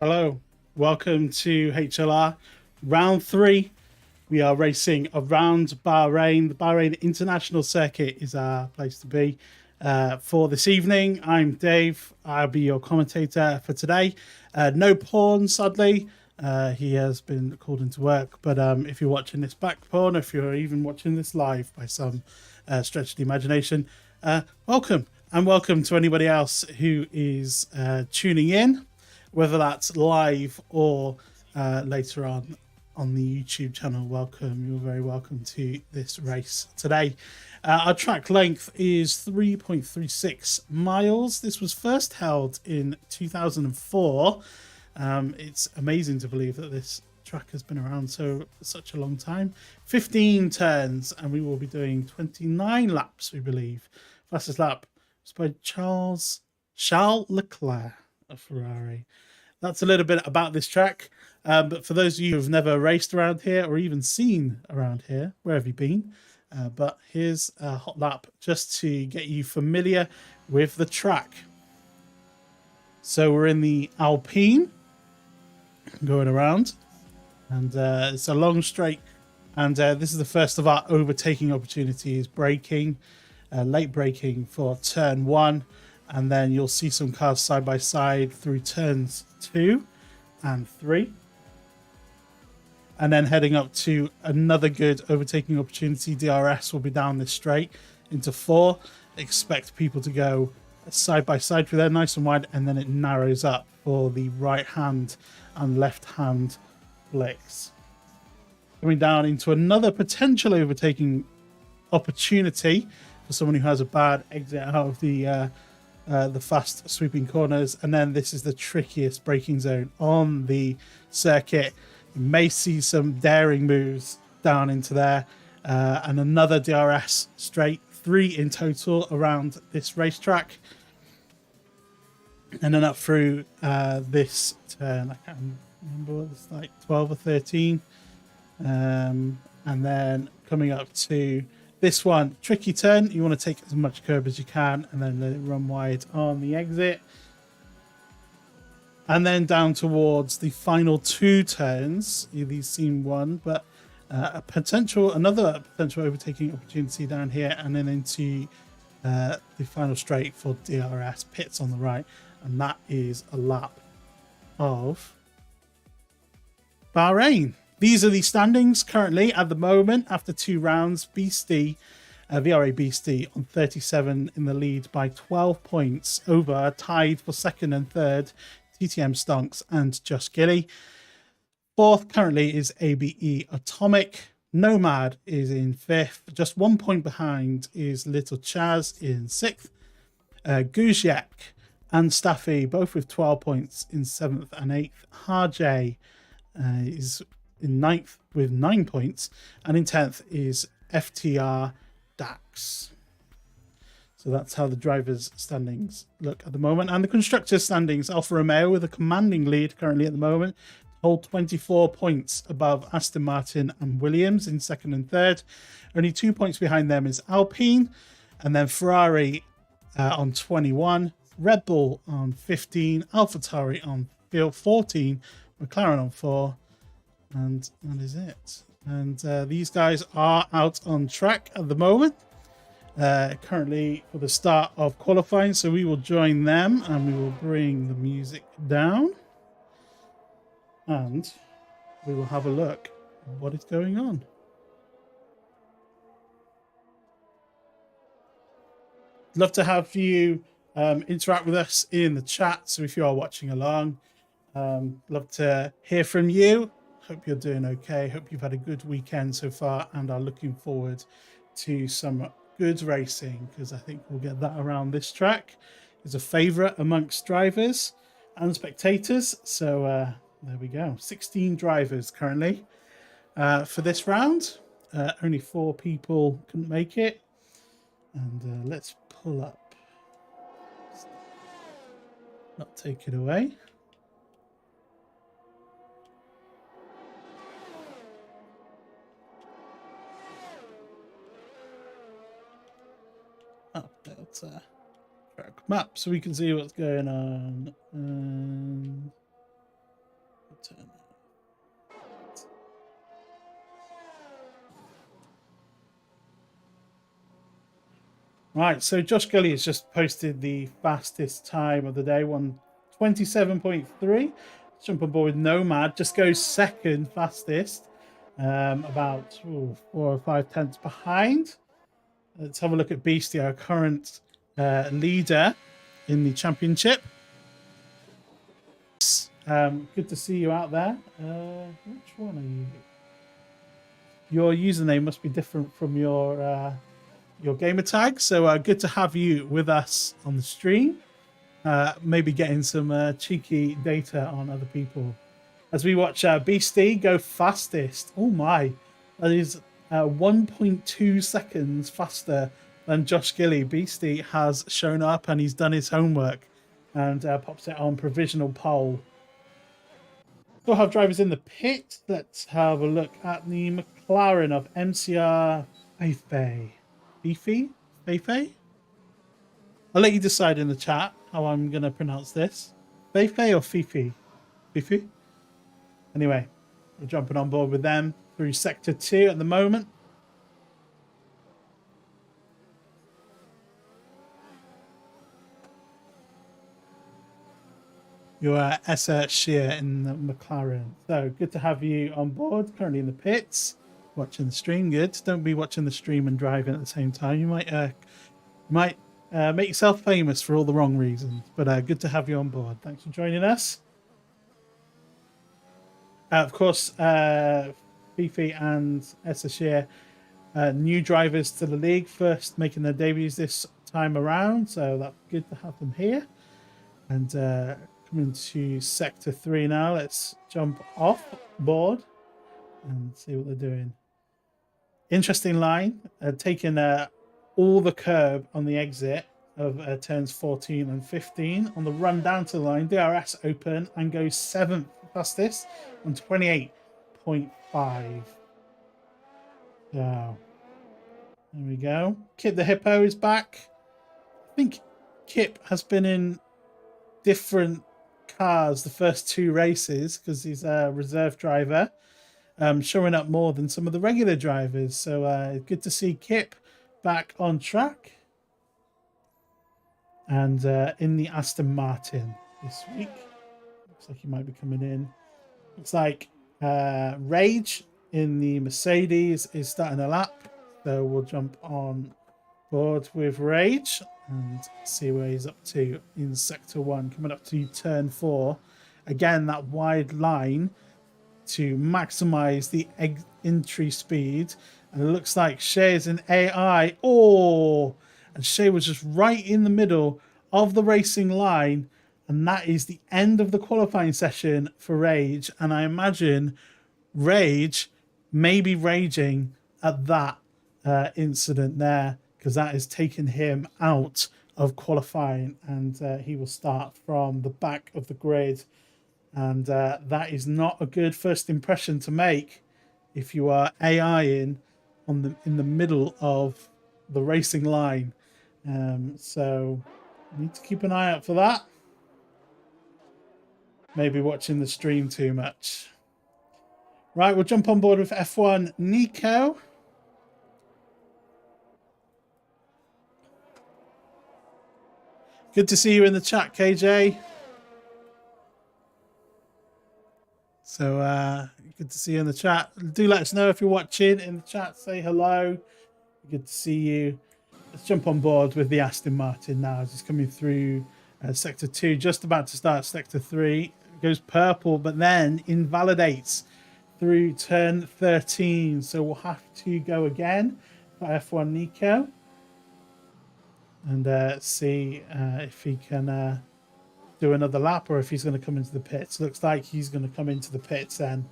Hello, welcome to HLR round 3. We are racing around Bahrain. The Bahrain International Circuit is our place to be for this evening. I'm Dave. I'll be your commentator for today. No Pawn, sadly. He has been called into work. But if you're watching this back, Pawn, if you're even watching this live by some stretch of the imagination, welcome. And welcome to anybody else who is tuning in, whether that's live or later on the YouTube channel. Welcome. You're very welcome to this race today. Our track length is 3.36 miles. This was first held in 2004. It's amazing to believe that this track has been around such a long time. 15 turns, and we will be doing 29 laps, we believe. Fastest lap was by Charles Leclerc of Ferrari. That's a little bit about this track. But for those of you who've never raced around here or even seen around here, where have you been? But here's a hot lap just to get you familiar with the track. So we're in the Alpine going around, and it's a long straight. And this is the first of our overtaking opportunities, braking, late braking for turn 1. And then you'll see some cars side by side through turns 2 and 3. And then heading up to another good overtaking opportunity. DRS will be down this straight into 4. Expect people to go side by side through there, nice and wide, and then it narrows up for the right hand and left hand flicks. Coming down into another potential overtaking opportunity for someone who has a bad exit out of the fast sweeping corners. And then this is the trickiest braking zone on the circuit. You may see some daring moves down into there, and another DRS straight, 3 in total around this racetrack. And then up through this turn, I can't remember, it's like 12 or 13. And then coming up to this one, tricky turn. You want to take as much curb as you can and then let it run wide on the exit. And then down towards the final 2 turns. These seem one, but another potential overtaking opportunity down here, and then into the final straight for DRS pits on the right. And that is a lap of Bahrain. These are the standings currently at the moment after 2 rounds. VRA Beastie on 37 in the lead by 12 points over, tied for second and third, TTM Stonks and Just Gilly. Fourth currently is ABE Atomic. Nomad is in 5th. Just 1 point behind is Little Chaz in 6th. Guzyak and Staffy both with 12 points in 7th and 8th. Harjay is in 9th with 9 points, and in 10th is FTR Dax. So that's how the drivers' standings look at the moment. And the constructors' standings, Alfa Romeo with a commanding lead currently at the moment, hold 24 points above Aston Martin and Williams in 2nd and 3rd. Only 2 points behind them is Alpine, and then Ferrari on 21, Red Bull on 15, AlphaTauri on 14, McLaren on 4, and that is it. And these guys are out on track at the moment, currently for the start of qualifying. So we will join them and we will bring the music down and we will have a look at what is going on. Love to have you interact with us in the chat. So if you are watching along, love to hear from you. Hope you're doing okay. Hope you've had a good weekend so far and are looking forward to some good racing, because I think we'll get that around this track. It's a favourite amongst drivers and spectators. So there we go. 16 drivers currently for this round. Only 4 people couldn't make it. And let's pull up. Not take it away. Update track map so we can see what's going on. Right, so Josh Gully has just posted the fastest time of the day, 1:27.3. Let's jump on board with Nomad, just goes second fastest, about 4 or 5 tenths behind. Let's have a look at Beastie, our current leader in the championship. Good to see you out there. Which one are you? Your username must be different from your gamer tag. So good to have you with us on the stream. Maybe getting some cheeky data on other people as we watch Beastie go fastest. Oh my, that is 1.2 seconds faster than Josh Gilly. Beastie has shown up and he's done his homework and pops it on provisional pole. Still have drivers in the pit. Let's have a look at the McLaren of MCR Feifei. Feifei? I'll let you decide in the chat how I'm going to pronounce this. Feifei or Fifi? Fifi? Anyway, we're jumping on board with them through Sector 2 at the moment. You're Essa Shear in the McLaren. So good to have you on board. Currently in the pits, watching the stream. Good. Don't be watching the stream and driving at the same time. You might make yourself famous for all the wrong reasons. But good to have you on board. Thanks for joining us. Of course, Fifi and Essa Shear, new drivers to the league, first making their debuts this time around. So that's good to have them here. And coming to Sector 3 now. Let's jump off board and see what they're doing. Interesting line. Taking all the curb on the exit of turns 14 and 15. On the run down to the line, DRS open and goes 7th fastest on 28.5. So, there we go. Kip the Hippo is back. I think Kip has been in different cars the first 2 races because he's a reserve driver, showing up more than some of the regular drivers. So good to see Kip back on track and in the Aston Martin this week. Looks like he might be coming in. Looks like Rage in the Mercedes is starting a lap, so we'll jump on board with Rage and see where he's up to in Sector 1, coming up to turn 4. Again, that wide line to maximize the entry speed. And it looks like Shay's in AI. Oh, and Shay was just right in the middle of the racing line. And that is the end of the qualifying session for Rage. And I imagine Rage may be raging at that incident there, because that has taken him out of qualifying, and he will start from the back of the grid. And that is not a good first impression to make if you are AIing in the middle of the racing line. So you need to keep an eye out for that. Maybe watching the stream too much. Right, we'll jump on board with F1 Nico. Good to see you in the chat, KJ. So good to see you in the chat. Do let us know if you're watching in the chat. Say hello. Good to see you. Let's jump on board with the Aston Martin now. It's coming through Sector 2, just about to start Sector 3. It goes purple, but then invalidates through turn 13. So we'll have to go again for F1 Nico and see if he can do another lap or if he's going to come into the pits. Looks like he's going to come into the pits then.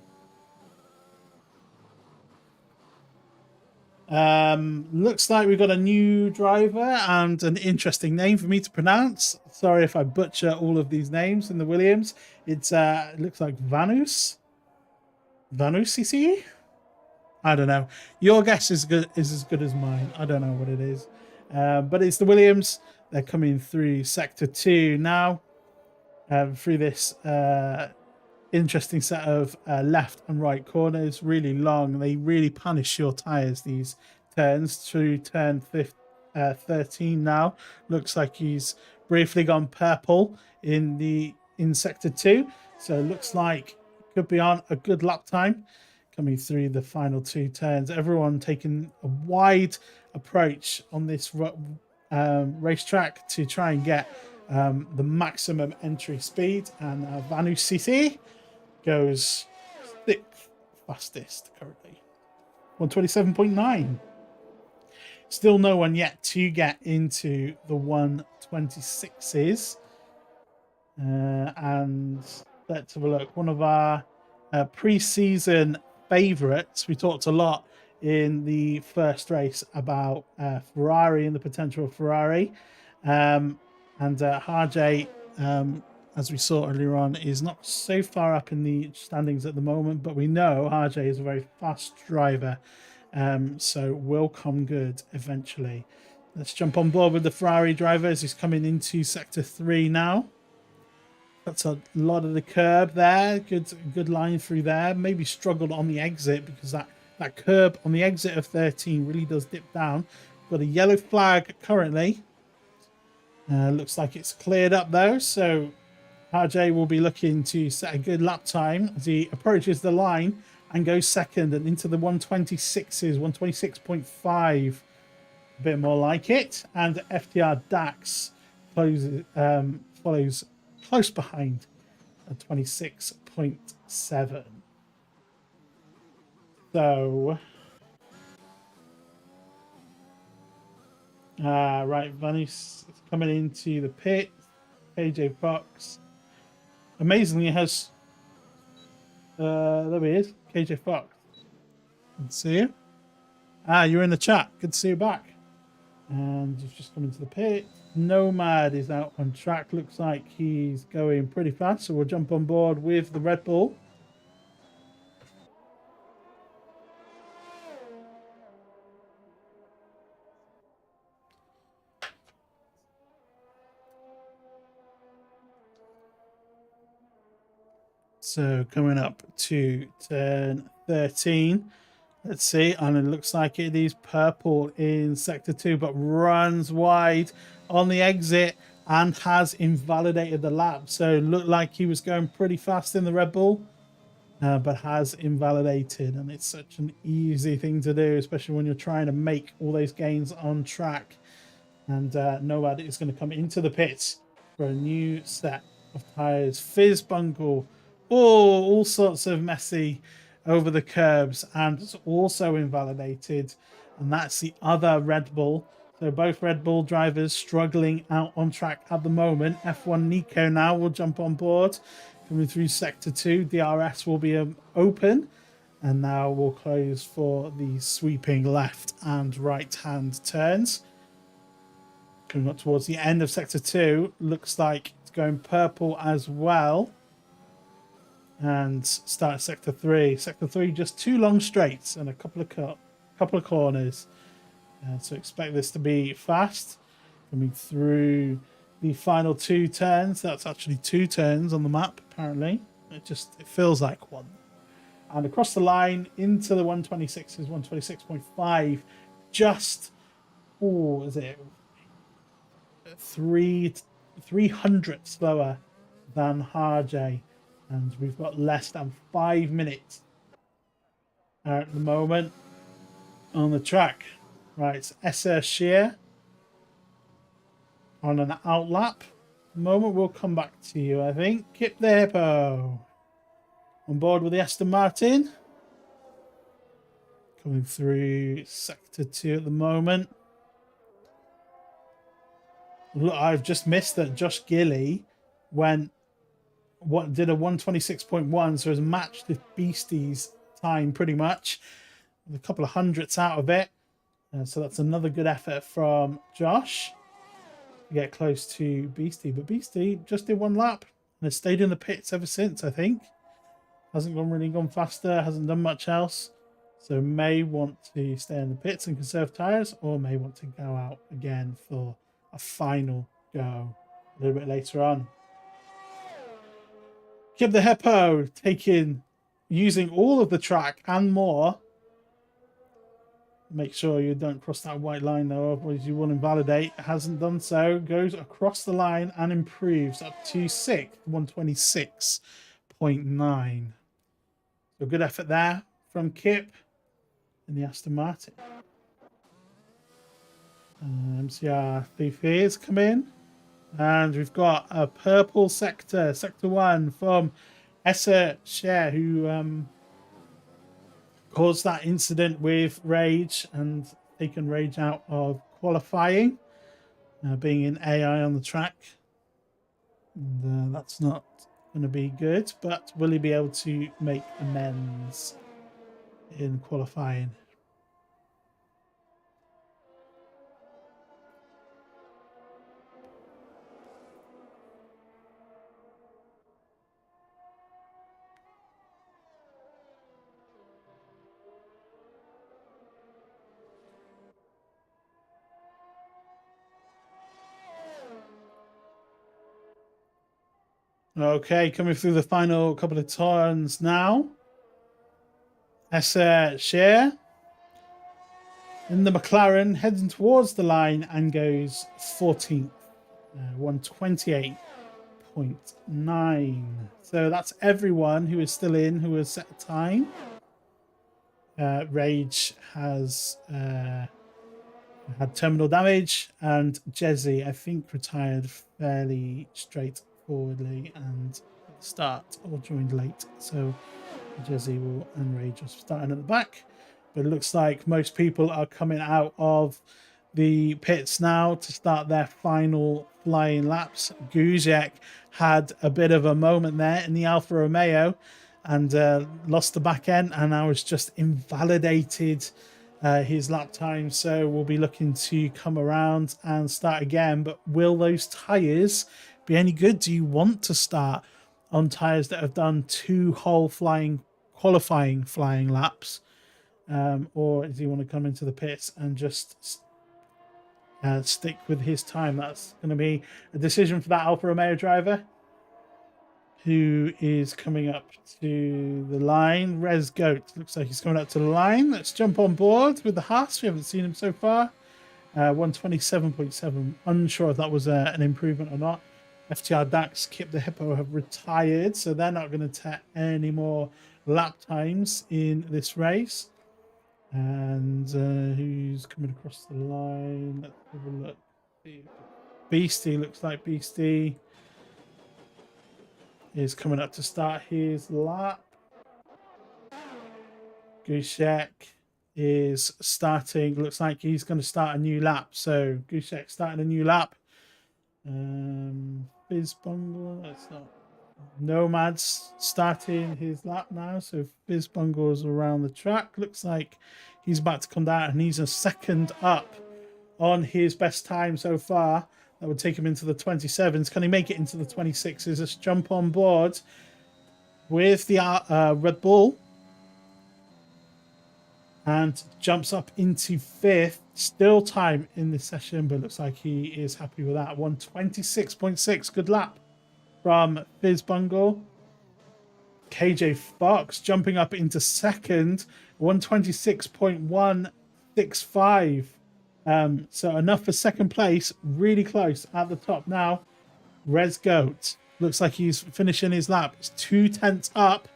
Looks like we've got a new driver and an interesting name for me to pronounce. Sorry if I butcher all of these names in the Williams. It looks like Vanus CC. I don't know. Your guess is as good as mine. I don't know what it is, but it's the Williams. They're coming through Sector 2 now, through this interesting set of left and right corners, really long. They really punish your tires, these turns, through turn 13 now. Looks like he's briefly gone purple in sector 2. So it looks like could be on a good lap time coming through the final 2 turns. Everyone taking a wide approach on this racetrack to try and get the maximum entry speed. And Vanu City goes 6th fastest currently, 127.9. Still no one yet to get into the 126s. And let's have a look. One of our pre-season favourites. We talked a lot in the first race about Ferrari and the potential of Ferrari. And Harjay, as we saw earlier on, is not so far up in the standings at the moment, but we know Harjay is a very fast driver. So will come good eventually. Let's jump on board with the Ferrari drivers. He's coming into sector 3 now. That's a lot of the curb there. Good line through there. Maybe struggled on the exit because that curb on the exit of 13 really does dip down. Got a yellow flag currently. Looks like it's cleared up though. So RJ will be looking to set a good lap time as he approaches the line and goes second and into the 126s, 126.5. A bit more like it. And FTR Dax follows close behind at 26.7. So, right, Vanus is coming into the pit. KJ Fox amazingly has, there he is, KJ Fox. Good to see you. You're in the chat. Good to see you back. And you've just come into the pit. Nomad is out on track. Looks like he's going pretty fast, so we'll jump on board with the Red Bull. So coming up to turn 13. Let's see, and it looks like it is purple in sector 2, but runs wide on the exit and has invalidated the lap. So looked like he was going pretty fast in the Red Bull, but has invalidated. And it's such an easy thing to do, especially when you're trying to make all those gains on track. And Nomad is going to come into the pits for a new set of tyres. Fizz bungle, all sorts of messy over the curbs, and it's also invalidated. And that's the other Red Bull. So both Red Bull drivers struggling out on track at the moment. F1 Nico now will jump on board, coming through sector 2. DRS will be open, and now we'll close for the sweeping left and right hand turns. Coming up towards the end of sector 2, looks like it's going purple as well. And start sector 3. Sector 3, just 2 long straights and a couple of corners. So expect this to be fast. Coming through the final 2 turns. That's actually 2 turns on the map, apparently. It feels like one. And across the line into the 126s, 126.5. Just, is it 300 slower than Harjay. And we've got less than 5 minutes at the moment on the track. Right, it's Esser Shear on an outlap. The moment we'll come back to you, I think. Kip the Hippo on board with the Aston Martin. Coming through sector 2 at the moment. Look, I've just missed that Josh Gilly did a 126.1, so has matched the Beastie's time pretty much, with a couple of hundredths out of it. So that's another good effort from Josh to get close to Beastie. But Beastie just did 1 lap and has stayed in the pits ever since, I think. Hasn't really gone faster, hasn't done much else. So may want to stay in the pits and conserve tyres, or may want to go out again for a final go a little bit later on. Kip the Hippo using all of the track and more Make sure you don't cross that white line though, otherwise you will invalidate. Hasn't done so. Goes across the line and improves up to 126.9. So good effort there from Kip in the Aston Martin. MCR Thiefers come in. And we've got a purple sector, sector 1 from HLR, who caused that incident with Rage and taken Rage out of qualifying, being in AI on the track. And that's not going to be good, but will he be able to make amends in qualifying? Okay, coming through the final couple of turns now. Share in the McLaren heading towards the line and goes 14th, 128.9. So that's everyone who is still in who has set a time. Rage has had terminal damage, and Jezzy, I think, retired fairly straightforwardly and at the start or joined late. So Jezzy will and Rage are starting at the back. But it looks like most people are coming out of the pits now to start their final flying laps. Guzek had a bit of a moment there in the Alfa Romeo and lost the back end, and I was just invalidated his lap time. So we'll be looking to come around and start again. But will those tyres be any good? Do you want to start on tyres that have done 2 whole qualifying flying laps? Or does he want to come into the pits and just stick with his time? That's going to be a decision for that Alfa Romeo driver, who is coming up to the line. Res Goat looks like he's coming up to the line. Let's jump on board with the Haas. We haven't seen him so far. 127.7. Unsure if that was an improvement or not. FTR Dax, Kip the Hippo have retired, so they're not going to take any more lap times in this race. And who's coming across the line? Let's have a look. Beastie, looks like Beastie is coming up to start his lap. Gushek is starting. Looks like he's going to start a new lap. So Gushek starting a new lap. Fizzbungle, that's not. Nomad's starting his lap now. So Fizzbungle's around the track. Looks like he's about to come down, and he's a second up on his best time so far. That would take him into the 27s. Can he make it into the 26s? Let's jump on board with the Red Bull. And jumps up into 5th. Still time in this session, but looks like he is happy with that. 126.6. Good lap from Fizzbungle. KJ Fox jumping up into 2nd. 126.165. So enough for 2nd place. Really close at the top now. Res Goat looks like he's finishing his lap. It's 0.2 up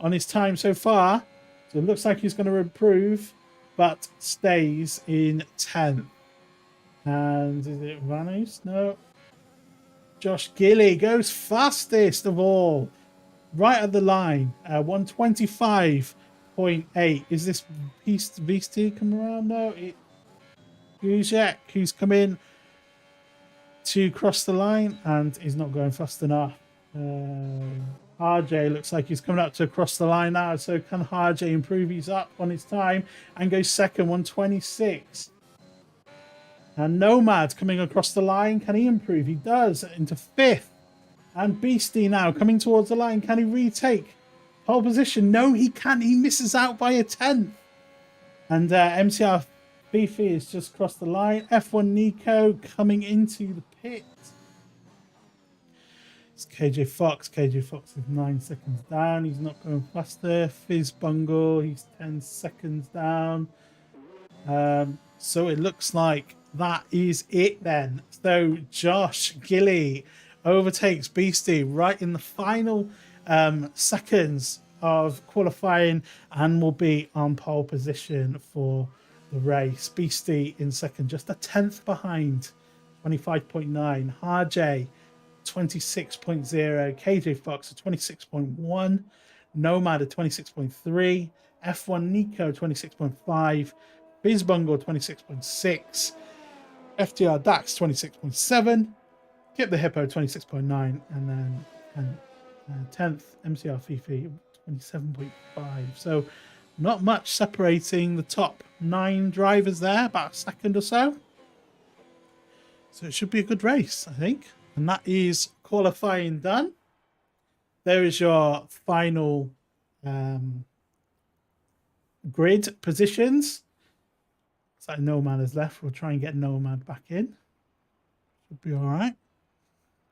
on his time so far. So it looks like he's going to improve, but stays in 10th. And is it Vanus? No. Josh Gilly goes fastest of all. Right at the line. 125.8. Is this Beastie coming around? No. Guzek, who's come in to cross the line, and he's not going fast enough. RJ looks like he's coming up to cross the line now. So can RJ improve? He's up on his time and goes 2nd, 126. And Nomad coming across the line. Can he improve? He does, into 5th. And Beastie now coming towards the line. Can he retake pole position? No, he can't. He misses out by a 10th. And MCR Beefy has just crossed the line. F1 Nico coming into the pit. It's KJ Fox. KJ Fox is 9 seconds down. He's not going faster. Fizzbungle, he's 10 seconds down. So it looks like that is it then. So Josh Gilly overtakes Beastie right in the final seconds of qualifying and will be on pole position for the race. Beastie in second, just a tenth behind, 25.9. Harjay 26.0, KJ Fox at 26.1, Nomad at 26.3, F1 Nico 26.5, Bizbungle 26.6, FTR Dax 26.7, Kip the Hippo 26.9, and then 10th MCR Fifi 27.5. So not much separating the top 9 drivers there, about a second or so. So it should be a good race, I think. And that is qualifying done. There is your final grid positions. So Nomad is left. We'll try and get Nomad back in. Should be all right.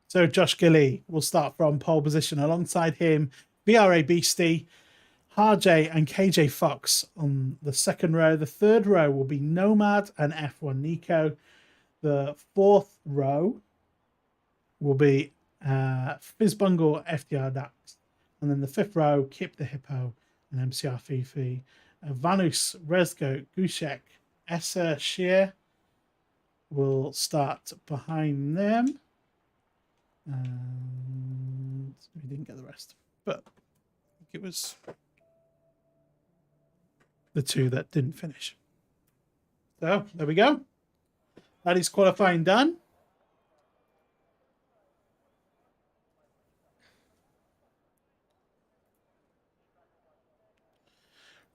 So Josh Gilly will start from pole position. Alongside him, BRA Beastie, Harjay and KJ Fox on the second row. The third row will be Nomad and F1 Nico. The fourth row will be Fizzbungle, FDR Dax. And then the fifth row, Kip the Hippo and MCR Fifi. Vanus, Rezgo, Gushek, Essa, Shear will start behind them. And we didn't get the rest, but I think it was the 2 that didn't finish. So there we go. That is qualifying done.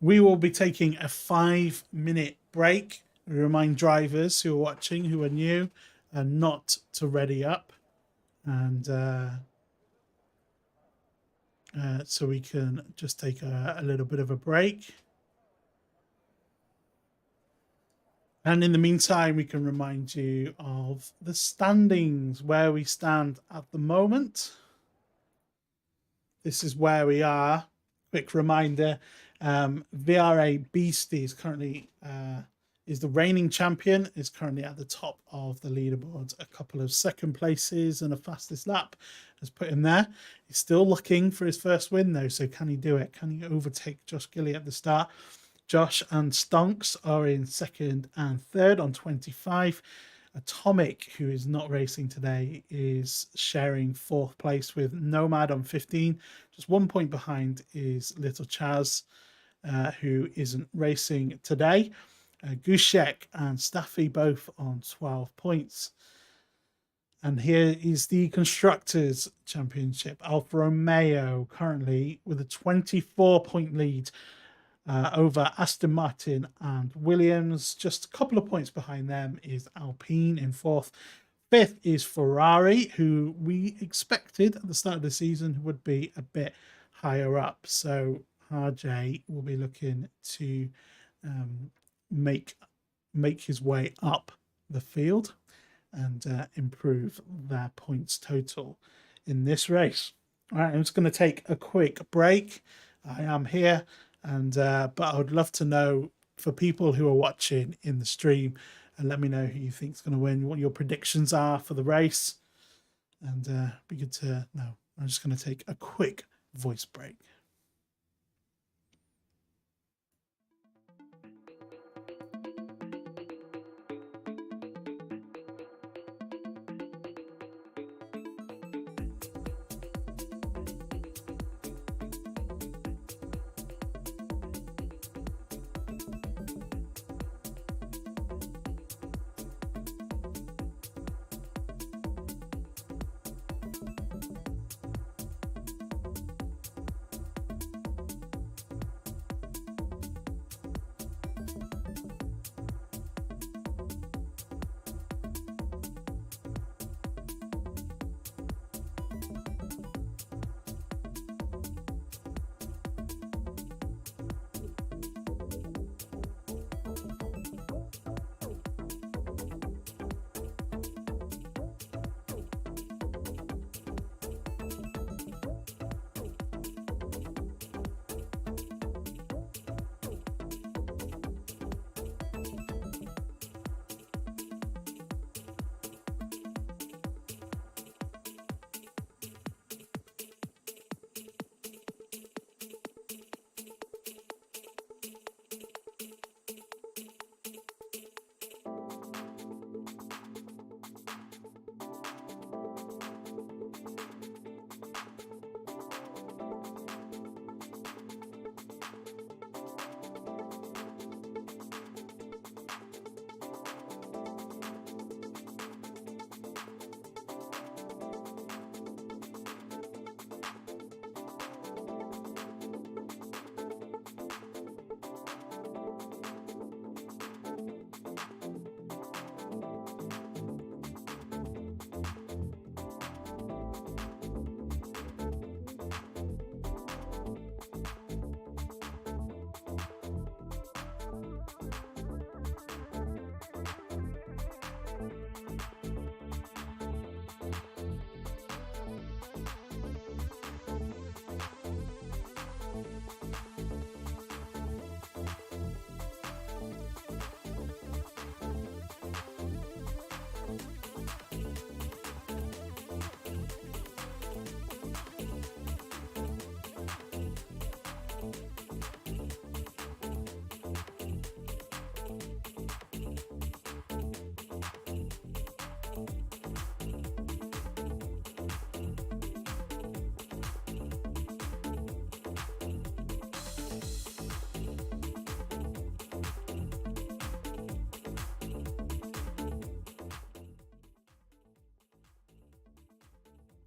We will be taking a 5-minute break. We remind drivers who are watching, who are new, not to ready up. And so we can just take a little bit of a break. And in the meantime, we can remind you of the standings, where we stand at the moment. This is where we are. Quick reminder, VRA Beastie is currently is the reigning champion, is currently at the top of the leaderboard. A couple of second places and a fastest lap has put him there. He's still looking for his first win though, so can he do it? Can he overtake Josh Gilly at the start? Josh and Stonks are in second and third on 25. Atomic, who is not racing today, is sharing fourth place with Nomad on 15. Just 1 point behind is Little Chaz, who isn't racing today. Gushek and Staffy both on 12 points. And here is the Constructors' Championship. Alfa Romeo currently with a 24-point lead over Aston Martin and Williams. Just a couple of points behind them is Alpine in fourth. Fifth is Ferrari, who we expected at the start of the season would be a bit higher up. So RJ will be looking to make his way up the field and improve their points total in this race. All right, I'm just going to take a quick break. I am here, and but I would love to know, for people who are watching in the stream, and let me know who you think is going to win, what your predictions are for the race, and be good to know. I'm just going to take a quick voice break.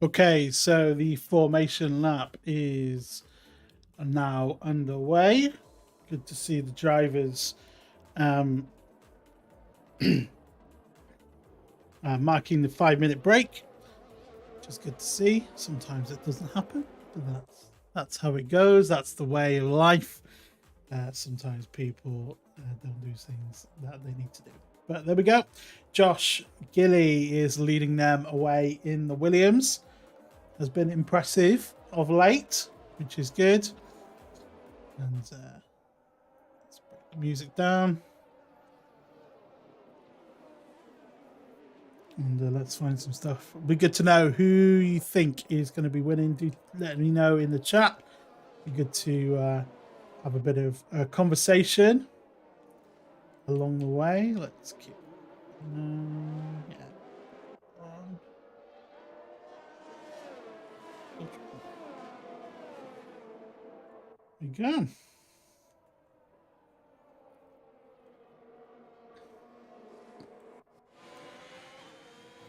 Okay, so the formation lap is now underway. Good to see the drivers um, marking the 5-minute break, which is good to see. Sometimes it doesn't happen, but that's how it goes. That's the way of life. Sometimes people don't do things that they need to do. But there we go. Josh Gilly is leading them away in the Williams. Has been impressive of late, which is good. And let's break the music down. And let's find some stuff. It'll be good to know who you think is going to be winning. Do let me know in the chat. Be good to have a bit of a conversation along the way. Let's keep. Yeah. There we go.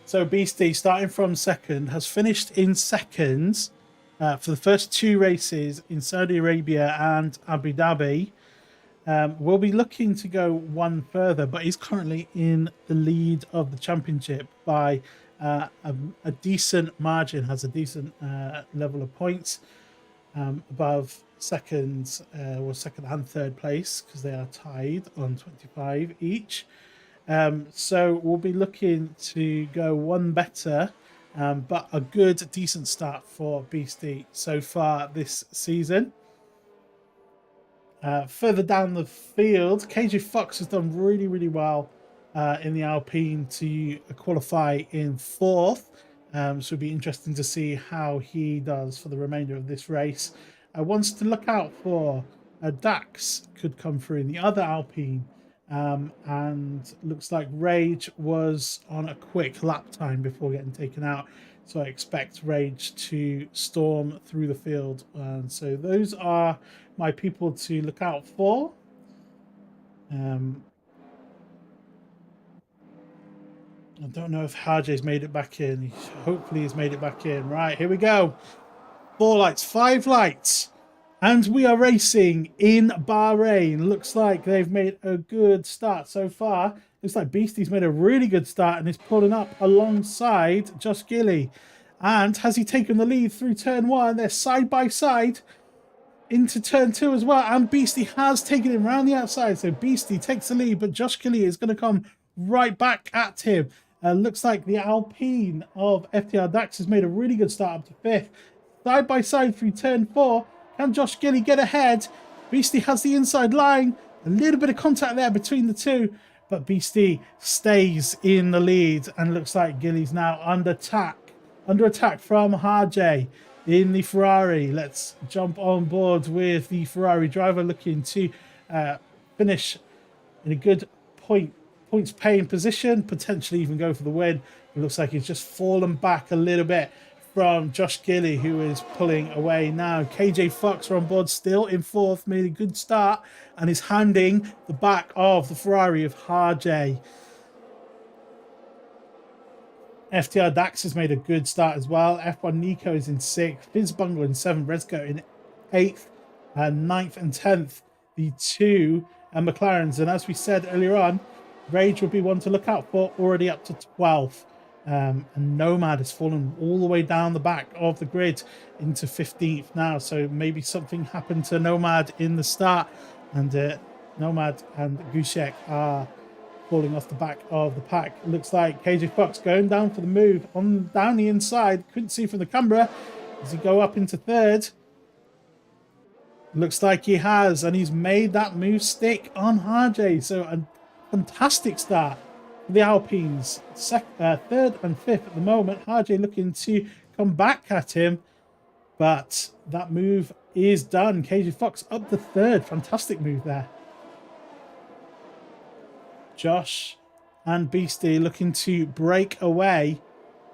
So Beastie, starting from second, has finished in second for the first 2 races in Saudi Arabia and Abu Dhabi. We'll be looking to go one further, but he's currently in the lead of the championship by a decent margin, has a decent level of points above second and third place, because they are tied on 25 each. So we'll be looking to go one better, but a good, decent start for Beastie so far this season. Further down the field, KJ Fox has done really, really well in the Alpine to qualify in 4th. So it'll be interesting to see how he does for the remainder of this race. Wants to look out for Dax could come through in the other Alpine. And looks like Rage was on a quick lap time before getting taken out. So I expect Rage to storm through the field. And so those are my people to look out for. I don't know if Harjay's made it back in. Hopefully he's made it back in. Right, here we go. 4 lights, 5 lights. And we are racing in Bahrain. Looks like they've made a good start so far. Looks like Beastie's made a really good start and is pulling up alongside Josh Gilly. And has he taken the lead through turn 1? They're side by side into turn 2 as well. And Beastie has taken him around the outside. So Beastie takes the lead, but Josh Gilly is going to come right back at him. Looks like the Alpine of FTR Dax has made a really good start up to 5th. Side by side through turn 4. Can Josh Gilly get ahead? Beastie has the inside line. A little bit of contact there between the two, but Beastie stays in the lead, and looks like Gilly's now under attack from Harjay in the Ferrari. Let's jump on board with the Ferrari driver, looking to finish in a good points paying position, potentially even go for the win. It looks like he's just fallen back a little bit from Josh Gilly, who is pulling away now. KJ Fox are on board still in 4th, made a good start, and is handing the back of the Ferrari of Harjay. FTR Dax has made a good start as well. F1 Nico is in 6th, Fizzbungle in 7th, Resco in 8th, 9th and 10th, the 2 McLarens. And as we said earlier on, Rage will be one to look out for, already up to 12th. And Nomad has fallen all the way down the back of the grid into 15th now. So maybe something happened to Nomad in the start, and Nomad and Gushek are falling off the back of the pack. It looks like KJ Fox going down for the move on down the inside. Couldn't see from the camera. Does he go up into 3rd? Looks like he has, and he's made that move stick on Harjay. So a fantastic start. The Alpines, 3rd and 5th at the moment. Harjay looking to come back at him, but that move is done. KJ Fox up to 3rd. Fantastic move there. Josh and Beastie looking to break away.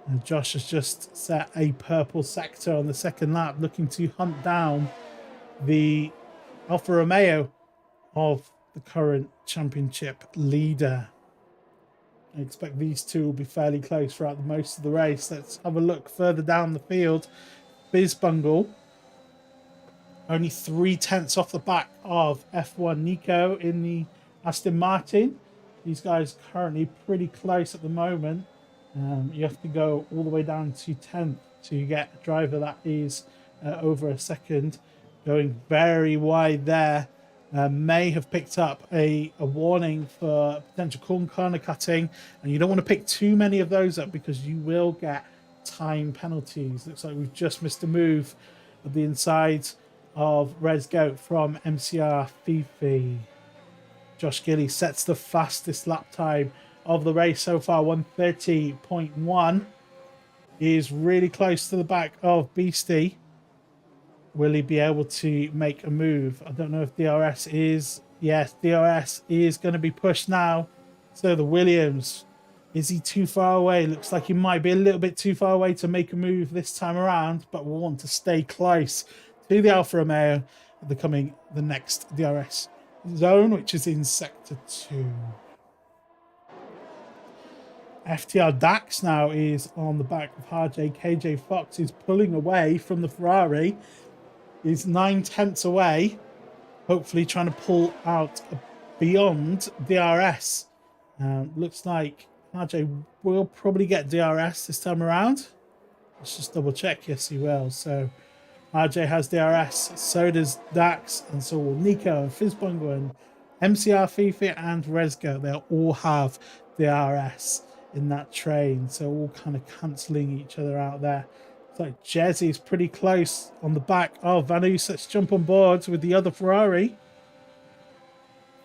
And Josh has just set a purple sector on the 2nd lap, looking to hunt down the Alfa Romeo of the current championship leader. I expect these two will be fairly close throughout the most of the race. Let's have a look further down the field. Bizbungle, only 3/10 off the back of F1 Nico in the Aston Martin. These guys currently pretty close at the moment. You have to go all the way down to 10th to get a driver that is over a second. Going very wide there. May have picked up a warning for potential corner cutting, and you don't want to pick too many of those up because you will get time penalties. Looks like we've just missed a move at the inside of Res Goat from MCR Fifi. Josh Gilly sets the fastest lap time of the race so far, 1:30.1. He is really close to the back of Beastie. Will he be able to make a move? I don't know if DRS is... Yes, DRS is going to be pushed now. So the Williams, is he too far away? Looks like he might be a little bit too far away to make a move this time around, but we'll want to stay close to the Alfa Romeo becoming the next DRS zone, which is in Sector 2. FTR Dax now is on the back of RJ. KJ Fox is pulling away from the Ferrari. He's 9/10 away, hopefully trying to pull out beyond DRS. Looks like RJ will probably get DRS this time around. Let's just double check. Yes, he will. So RJ has DRS, so does Dax, and so will Nico and Fizzbungle and MCR Fifi and Resgo. They'll all have DRS in that train, so all kind of cancelling each other out there. It's like Jezzy's pretty close on the back of Vanus. Let's jump on board with the other Ferrari.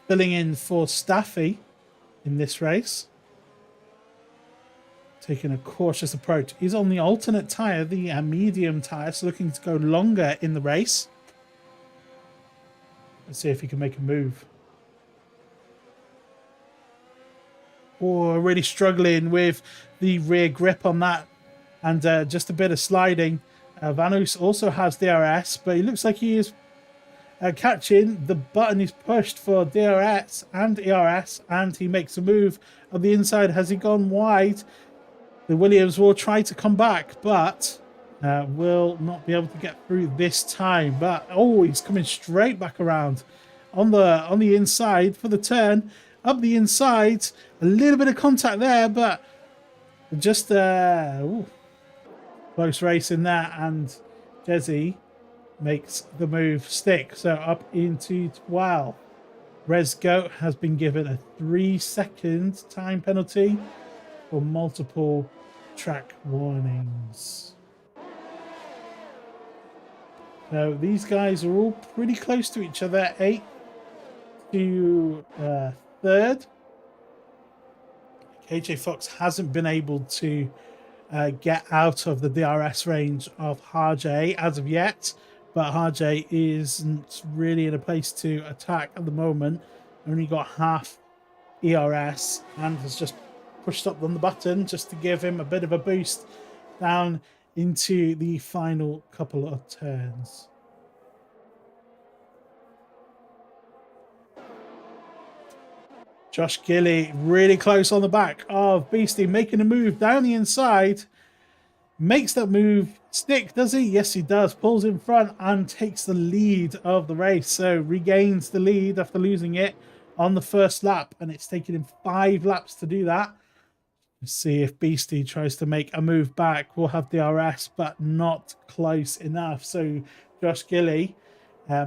Filling in for Staffy in this race. Taking a cautious approach. He's on the alternate tyre, the medium tyre, so looking to go longer in the race. Let's see if he can make a move. Oh, really struggling with the rear grip on that. And just a bit of sliding. Vanus also has DRS, but it looks like he is catching. The button is pushed for DRS and ERS, and he makes a move on the inside. Has he gone wide? The Williams will try to come back, but will not be able to get through this time. But oh, he's coming straight back around on the inside for the turn. Up the inside, a little bit of contact there, but just close race in there, and Jezzy makes the move stick. So up into 12. Res Goat has been given a 3-second time penalty for multiple track warnings. So these guys are all pretty close to each other. 8th to 3rd. KJ Fox hasn't been able to get out of the DRS range of Harjay as of yet, but Harjay isn't really in a place to attack at the moment. Only got half ERS and has just pushed up on the button just to give him a bit of a boost down into the final couple of turns. Josh Gilly really close on the back of Beastie, making a move down the inside. Makes that move stick, does he? Yes, he does. Pulls in front and takes the lead of the race. So regains the lead after losing it on the first lap. And it's taken him 5 laps to do that. Let's see if Beastie tries to make a move back. We'll have DRS, but not close enough. So Josh Gilly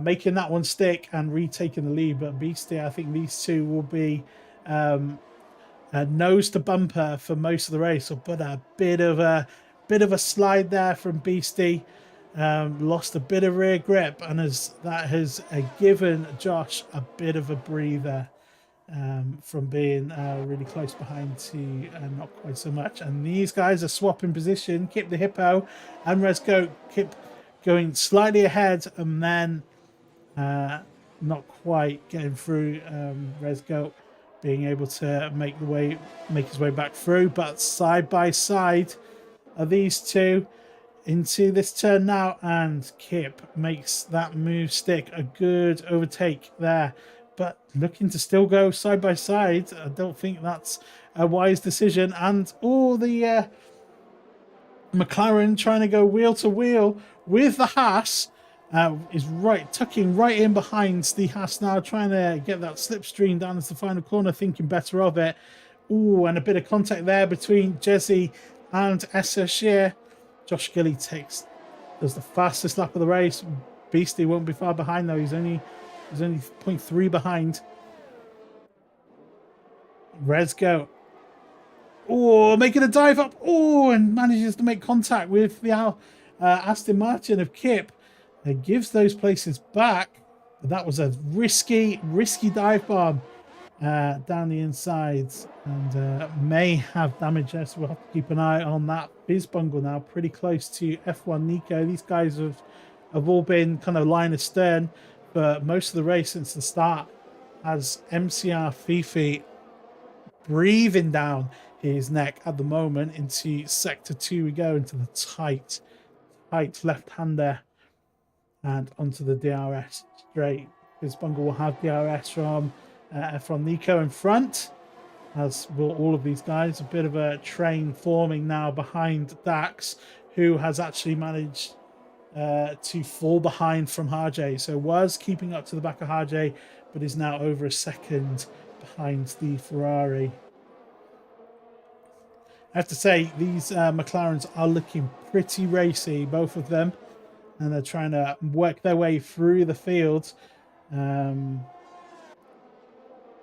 making that one stick and retaking the lead. But Beastie, I think these two will be nose to bumper for most of the race. But a bit of a slide there from Beastie. Lost a bit of rear grip, and that has given Josh a bit of a breather from being really close behind to not quite so much. And these guys are swapping position. Kip the Hippo and Resgo. Kip going slightly ahead, and then not quite getting through. Resgo being able to make his way back through, but side by side are these two into this turn now, and Kip makes that move stick. A good overtake there but looking to still go side by side. I don't think that's a wise decision. And the McLaren trying to go wheel to wheel with the Haas. Is tucking right in behind the Haas now, trying to get that slipstream down as the final corner, thinking better of it. Ooh, and a bit of contact there between Jesse and Esser Shear. Josh Gilly does the fastest lap of the race. Beastie won't be far behind though. He's only 0.3 behind. Resgo. Oh, making a dive up. Oh, and manages to make contact with the Aston Martin of Kip. It gives those places back. But that was a risky dive bomb down the insides, and may have damage there, so we'll have to keep an eye on that. Bizbungle now pretty close to F1 Nico. These guys have all been kind of line astern for most of the race since the start, as MCR Fifi breathing down his neck at the moment. Into sector 2 we go, into the tight left hander and onto the DRS straight. Bizbungle will have DRS from Nico in front, as will all of these guys. A bit of a train forming now behind Dax, who has actually managed to fall behind from Harjay. So was keeping up to the back of Harjay, but is now over a second behind the Ferrari. I have to say, these McLarens are looking pretty racy, both of them, and they're trying to work their way through the field.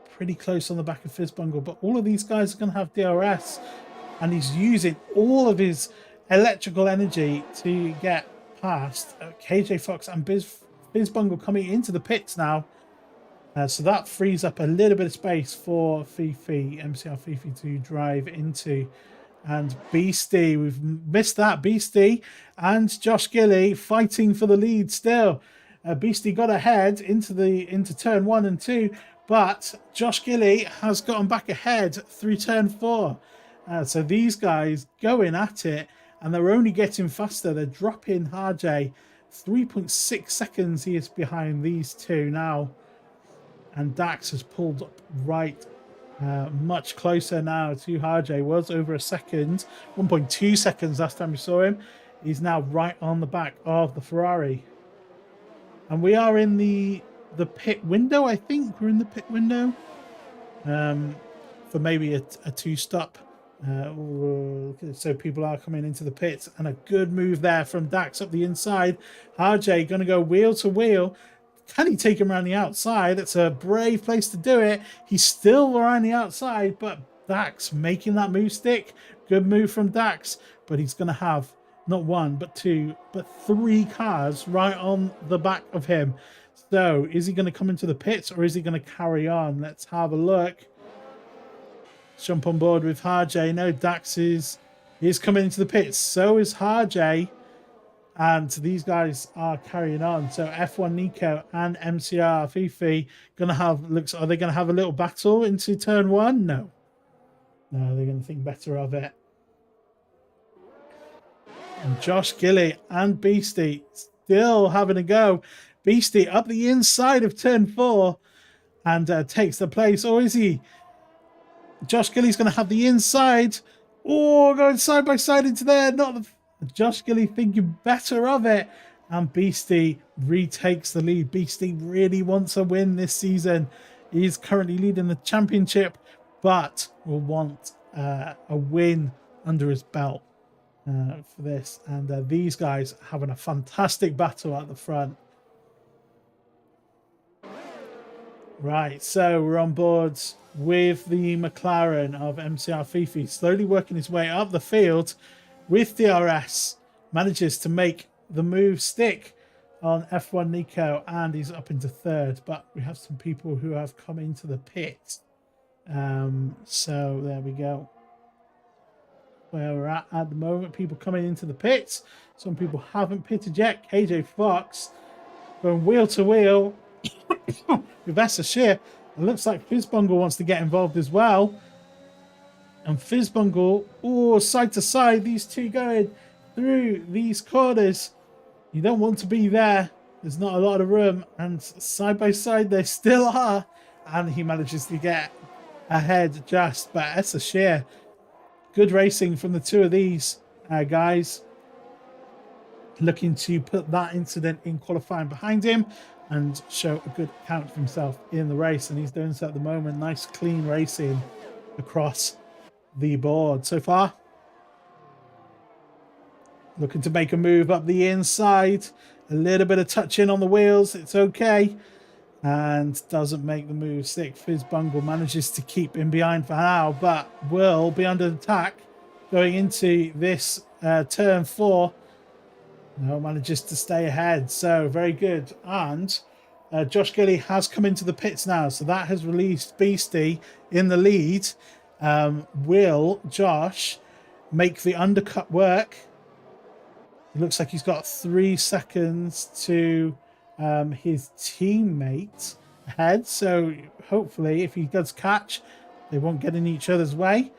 Pretty close on the back of Fizzbungle, but all of these guys are going to have DRS, and he's using all of his electrical energy to get past KJ Fox and Fizzbungle coming into the pits now. So that frees up a little bit of space for Fifi, MCR Fifi, to drive into. And Beastie, we've missed that. Beastie and Josh Gilly fighting for the lead still. Beastie got ahead into turn 1 and 2, but Josh Gilly has gotten back ahead through turn 4. So these guys going at it, and they're only getting faster. They're dropping Harjay 3.6 seconds. He is behind these two now, and Dax has pulled up right. Much closer now to Harjay. Was over a second, 1.2 seconds last time we saw him. He's now right on the back of the Ferrari, and we are in the pit window. I think we're in the pit window for maybe a 2-stop. So people are coming into the pits, and a good move there from Dax up the inside. Harjay going to go wheel to wheel. Can he take him around the outside? It's a brave place to do it. He's still around the outside, but Dax making that move stick. Good move from Dax, but he's going to have not 1, but 2, but 3 cars right on the back of him. So is he going to come into the pits, or is he going to carry on? Let's have a look. Jump on board with Harjay. No, Dax is coming into the pits. So is Harjay. And these guys are carrying on. So F1 Nico and MCR Fifi are they gonna have a little battle into turn 1? No, they're gonna think better of it. And Josh Gilly and Beastie still having a go. Beastie up the inside of turn 4 and takes the place. Or is he? Josh Gilly's gonna have the inside. Oh, going side by side into there. Josh Gilly thinking better of it, and Beastie retakes the lead. Beastie really wants a win this season. He's currently leading the championship, but will want a win under his belt for this. And these guys having a fantastic battle at the front. Right, so we're on board with the McLaren of MCR Fifi, slowly working his way up the field with DRS, manages to make the move stick on F1 Nico, and he's up into 3rd. But we have some people who have come into the pit. So there we go. Where we're at the moment, people coming into the pits. Some people haven't pitted yet. KJ Fox going wheel to wheel with Esser Shear. It looks like Fizzbungle wants to get involved as well. And Fizzbungle, side to side, these two going through these corners. You don't want to be there. There's not a lot of room. And side by side, they still are. and he manages to get ahead just, but it's a sheer good racing from the two of these guys, looking to put that incident in qualifying behind him and show a good account of himself in the race, and he's doing so at the moment. Nice clean racing across the board so far. Looking to make a move up the inside, a little bit of touching on the wheels, it's okay, and doesn't make the move. Sick Fizz Bungle manages to keep him behind for now, but will be under attack going into this turn 4. No, manages to stay ahead, so very good. And Josh Gilly has come into the pits now, so that has released Beastie in the lead. Will Josh make the undercut work? It looks like he's got 3 seconds to his teammate ahead, so hopefully if he does catch, they won't get in each other's way.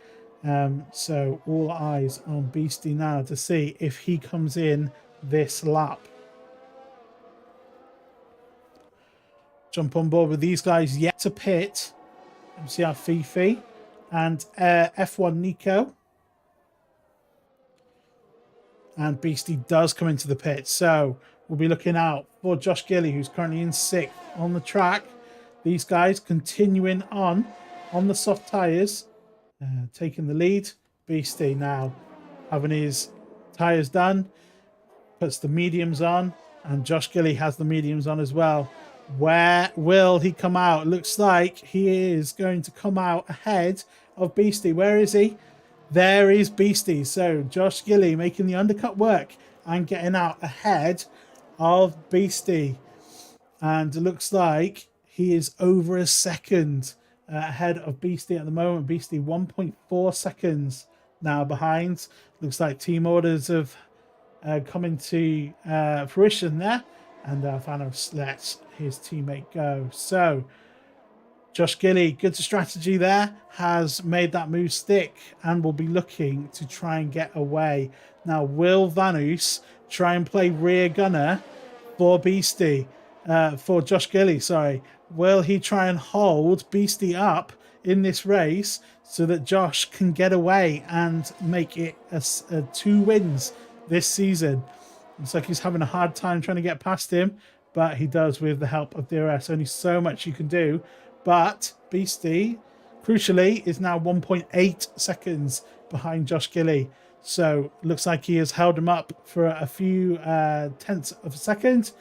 So all eyes on Beastie now to see if he comes in this lap. Jump on board with these guys yet to pit. MCR Fifi and F1 Nico. And Beastie does come into the pit. So we'll be looking out for Josh Gilly, who's currently in 6th on the track. These guys continuing on the soft tyres, taking the lead. Beastie now having his tyres done, puts the mediums on, and Josh Gilly has the mediums on as well. Where will he come out? Looks like he is going to come out ahead of Beastie. Where is he? There is Beastie. So Josh Gilly making the undercut work and getting out ahead of Beastie. And it looks like he is over a second ahead of Beastie at the moment. Beastie 1.4 seconds now behind. Looks like team orders have coming to fruition there, and Thanos lets his teammate go. So Josh Gilly, good strategy there, has made that move stick and will be looking to try and get away. Now, will Vanus try and play rear gunner for Beastie, for Josh Gilly, sorry. Will he try and hold Beastie up in this race so that Josh can get away and make it a 2 wins this season? Looks like he's having a hard time trying to get past him, but he does with the help of DRS. Only so much you can do. But Beastie, crucially, is now 1.8 seconds behind Josh Gilly. So looks like he has held him up for a few tenths of a second.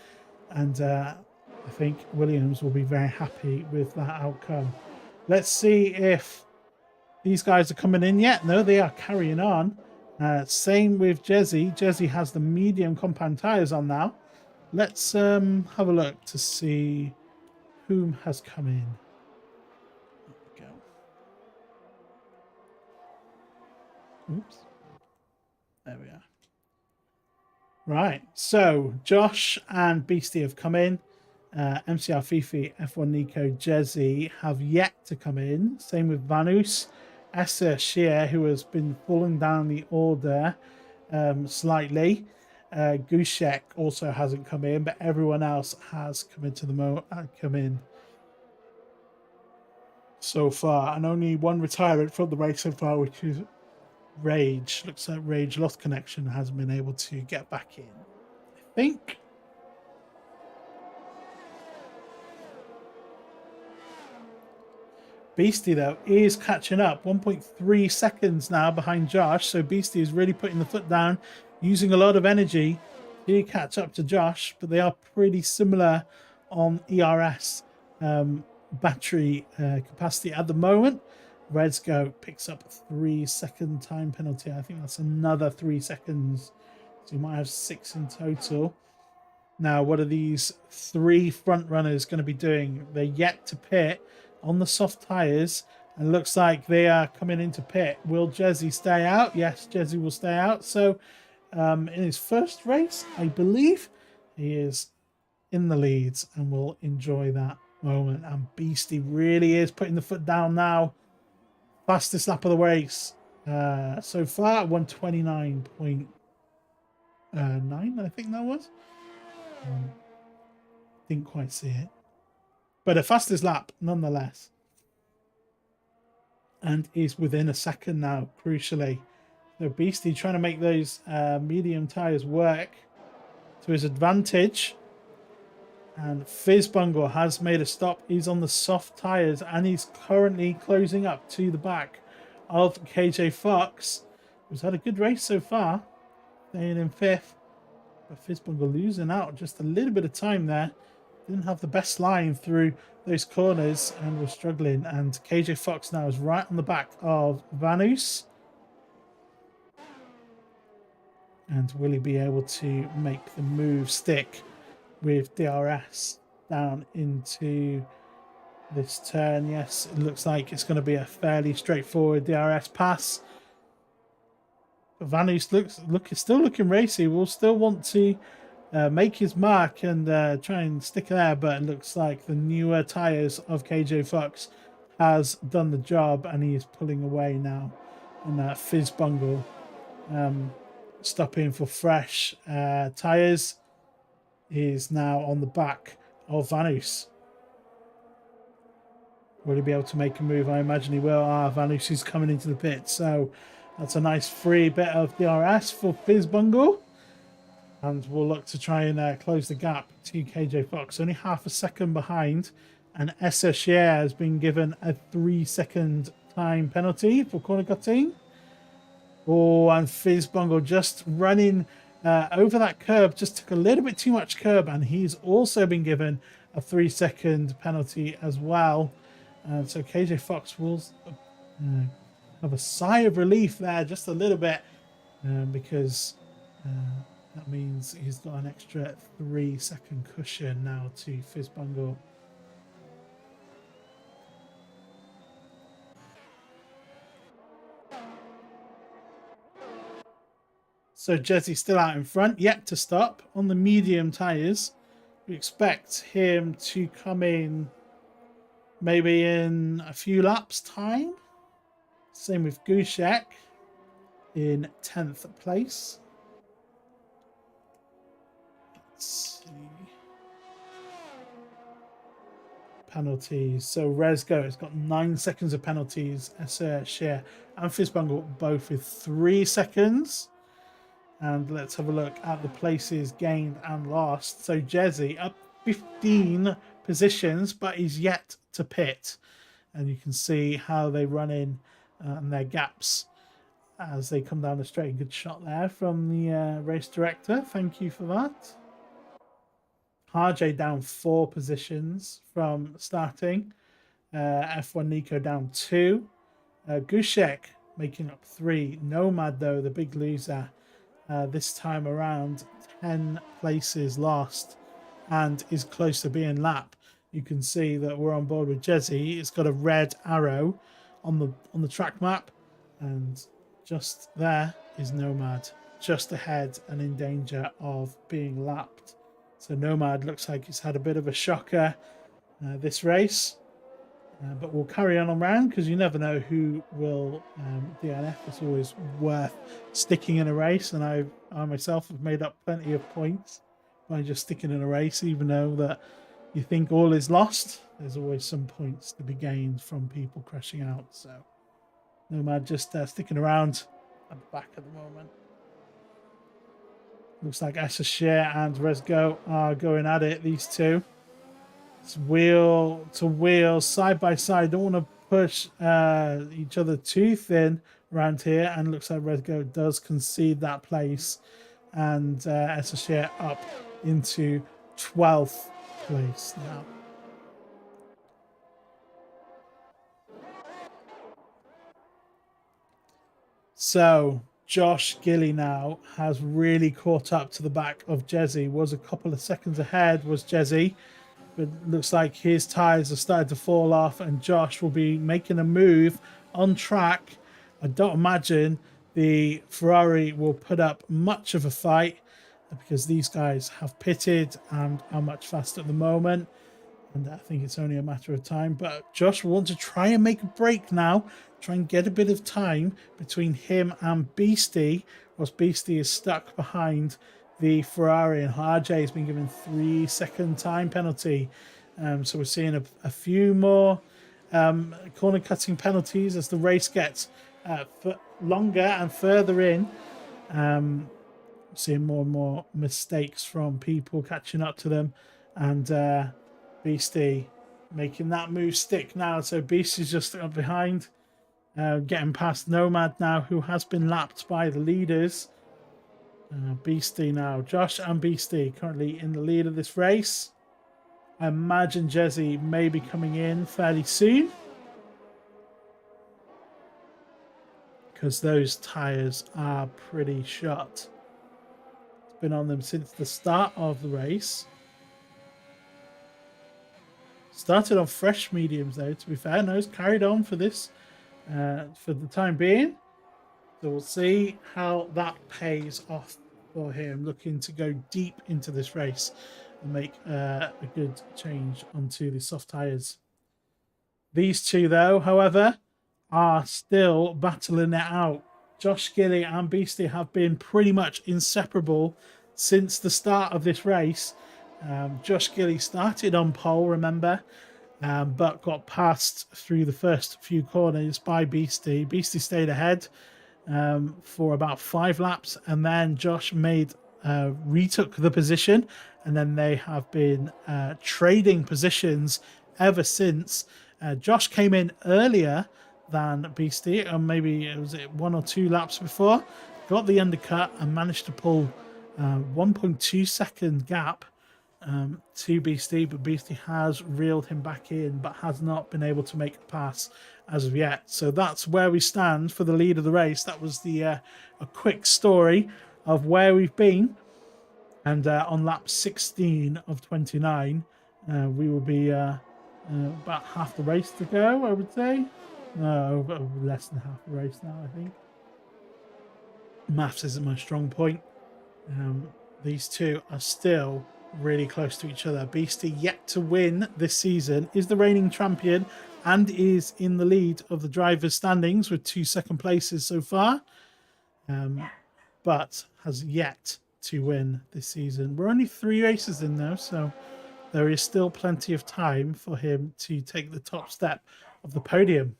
And I think Williams will be very happy with that outcome. Let's see if these guys are coming in yet. No, they are carrying on. Same with Jezzy. Jezzy has the medium compound tyres on now. Let's have a look to see whom has come in. There we go. Oops. There we are. Right, so Josh and Beastie have come in. MCR Fifi, F1 Nico, Jezzy have yet to come in. Same with Vanus. Essa Shear, who has been falling down the order slightly. Gushek also hasn't come in, but everyone else has come into the come in so far, and only one retirement from the race so far, which is Rage. Looks like Rage lost connection, hasn't been able to get back in, I think. Beastie, though, is catching up. 1.3 seconds now behind Josh. So Beastie is really putting the foot down, using a lot of energy to catch up to Josh. But they are pretty similar on ERS battery capacity at the moment. Reds Go picks up a 3-second time penalty. I think that's another 3 seconds. So you might have 6 in total. Now, what are these 3 front runners going to be doing? They're yet to pit on the soft tyres, and looks like they are coming into pit. Will Jezzy stay out? Yes, Jezzy will stay out. So in his first race, I believe, he is in the leads and will enjoy that moment. And Beastie really is putting the foot down now. Fastest lap of the race so far, 129.9, I think that was. Didn't quite see it. but a fastest lap nonetheless. And is within a second now, crucially. So Beastie trying to make those medium tyres work to his advantage. And Fizzbungle has made a stop. He's on the soft tyres and he's currently closing up to the back of KJ Fox, who's had a good race so far, staying in 5th. But Fizzbungle losing out just a little bit of time there. Didn't have the best line through those corners and was struggling. And KJ Fox now is right on the back of Vanus. And will he be able to make the move stick with DRS down into this turn? Yes, it looks like it's going to be a fairly straightforward DRS pass. But Vanus is still looking racy. Will still want to make his mark and try and stick there, but it looks like the newer tyres of KJ Fox has done the job and he is pulling away now. And Fizzbungle stopping for fresh tyres is now on the back of Vanus. Will he be able to make a move? I imagine he will. Vanus is coming into the pit, so that's a nice free bit of DRS for Fizzbungle. And we'll look to try and close the gap to KJ Fox. Only half a second behind. And HLR has been given a 3-second time penalty for corner cutting. Oh, and Fizzbungle just running over that curb. Just took a little bit too much curb. And he's also been given a 3-second penalty as well. So KJ Fox will have a sigh of relief there just a little bit. Because that means he's got an extra 3-second cushion now to Fizzbungle. So Jesse still out in front, yet to stop on the medium tyres. We expect him to come in maybe in a few laps' time. Same with Gushek in 10th place. Let's see. Penalties. So Resgo has got 9 seconds of penalties. HLR and Fizzbungle both with 3 seconds. And let's have a look at the places gained and lost. So Jesse up 15 positions, but he's yet to pit. And you can see how they run in and their gaps as they come down the straight. Good shot there from the race director. Thank you for that. RJ down 4 positions from starting. F1 Nico down 2. Gushek making up 3. Nomad, though, the big loser. This time around, 10 places lost and is close to being lapped. You can see that we're on board with Jesse. It's got a red arrow on the track map, and just there is Nomad, just ahead and in danger of being lapped. So Nomad looks like he's had a bit of a shocker this race. But we'll carry on around because you never know who will DNF. It's always worth sticking in a race, and I myself have made up plenty of points by just sticking in a race, even though that you think all is lost. There's always some points to be gained from people crashing out. So Nomad just sticking around at the back at the moment. Looks like HLR and Resgo are going at it, these two. It's wheel to wheel, side by side. Don't want to push each other too thin around here. And looks like Resgo does concede that place. And HLR up into 12th place now. So Josh Gilly now has really caught up to the back of Jesse. Was a couple of seconds ahead, was Jesse. But looks like his tyres have started to fall off and Josh will be making a move on track. I don't imagine the Ferrari will put up much of a fight because these guys have pitted and are much faster at the moment. And I think it's only a matter of time. But Josh will want to try and make a break now. Try and get a bit of time between him and Beastie. Whilst Beastie is stuck behind the Ferrari, and RJ has been given 3-second time penalty. So we're seeing a few more corner cutting penalties as the race gets longer and further in. Seeing more and more mistakes from people catching up to them, and Beastie making that move stick now. So Beastie's just up behind, getting past Nomad now, who has been lapped by the leaders. Beastie now, Josh and Beastie currently in the lead of this race. I imagine Jezzy may be coming in fairly soon, because those tyres are pretty shot. It's been on them since the start of the race. Started on fresh mediums though, to be fair. No, it's carried on for this, for the time being. So we'll see how that pays off for him, looking to go deep into this race and make a good change onto the soft tyres. These two, though, however, are still battling it out. Josh Gilly and Beastie have been pretty much inseparable since the start of this race. Josh Gilly started on pole, remember, but got passed through the first few corners by Beastie. Beastie stayed ahead for about 5 laps, and then Josh retook the position, and then they have been trading positions ever since. Josh came in earlier than Beastie, and maybe it was 1 or 2 laps before, got the undercut and managed to pull 1.2 second gap to Beastie, but Beastie has reeled him back in, but has not been able to make a pass as of yet. So that's where we stand for the lead of the race. That was the a quick story of where we've been, and on lap 16 of 29, we will be about half the race to go, I would say. No, less than half the race now, I think. Maths isn't my strong point. These two are still really close to each other. Beastie, yet to win this season, is the reigning champion and is in the lead of the drivers' standings with 2 second places so far, but has yet to win this season. We're only 3 races in though, so there is still plenty of time for him to take the top step of the podium.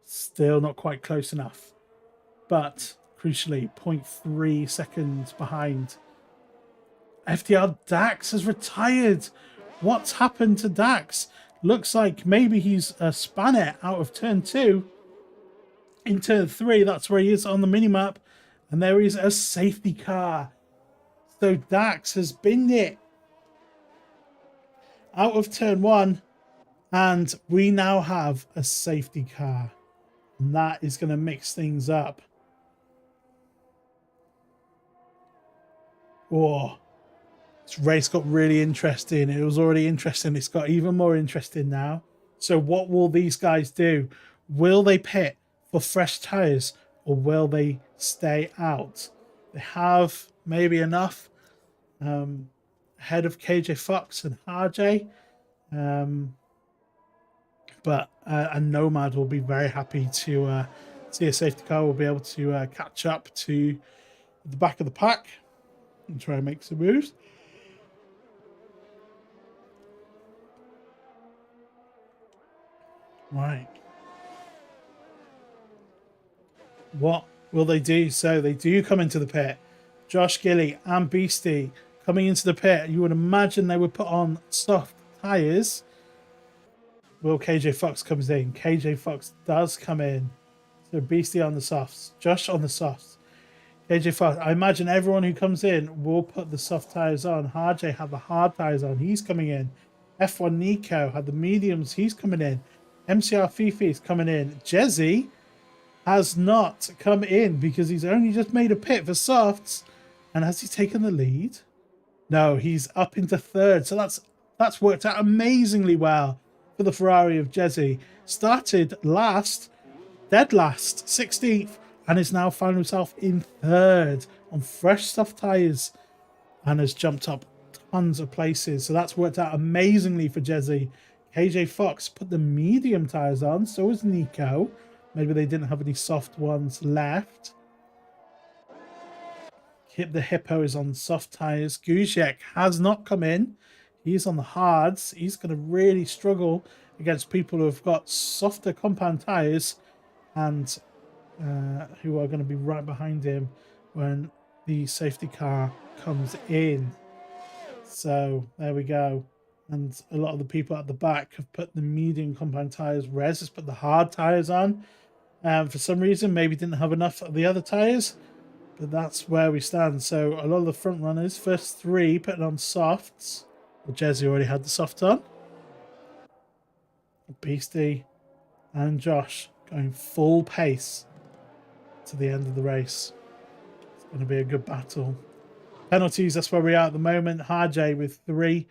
Still not quite close enough, but crucially 0.3 seconds behind. FDR Dax has retired. What's happened to Dax? Looks like maybe he's spun it out of turn 2. In turn 3, that's where he is on the minimap, and there is a safety car. So Dax has binned it out of turn 1, and we now have a safety car, and that is going to mix things up. Oh, this race got really interesting. It was already interesting. It's got even more interesting now. So what will these guys do? Will they pit for fresh tyres, or will they stay out? They have maybe enough ahead of KJ Fox and RJ. But a Nomad will be very happy to see a safety car. Will be able to catch up to the back of the pack and try and make some moves. Right. What will they do? So they do come into the pit. Josh Gilly and Beastie coming into the pit. You would imagine they would put on soft tyres. Will KJ Fox comes in. KJ Fox does come in. So Beastie on the softs. Josh on the softs. KJ Fox. I imagine everyone who comes in will put the soft tyres on. RJ had the hard tyres on. He's coming in. F1 Nico had the mediums. He's coming in. MCR Fifi is coming in. Jezzy has not come in because he's only just made a pit for softs. And has he taken the lead? No, he's up into 3rd. So that's worked out amazingly well for the Ferrari of Jezzy. Started last, dead last, 16th, and is now found himself in 3rd on fresh soft tyres and has jumped up tons of places. So that's worked out amazingly for Jezzy. KJ Fox put the medium tyres on, so is Nico. Maybe they didn't have any soft ones left. Kip the Hippo is on soft tyres. Guzek has not come in. He's on the hards. He's going to really struggle against people who have got softer compound tyres and who are going to be right behind him when the safety car comes in. So there we go. And a lot of the people at the back have put the medium compound tyres. Rez has put the hard tyres on. For some reason, maybe didn't have enough of the other tyres. But that's where we stand. So a lot of the front runners, first three, putting on softs. Well, Jesse already had the soft on. Beastie and Josh going full pace to the end of the race. It's going to be a good battle. Penalties, that's where we are at the moment. Harjay with 3.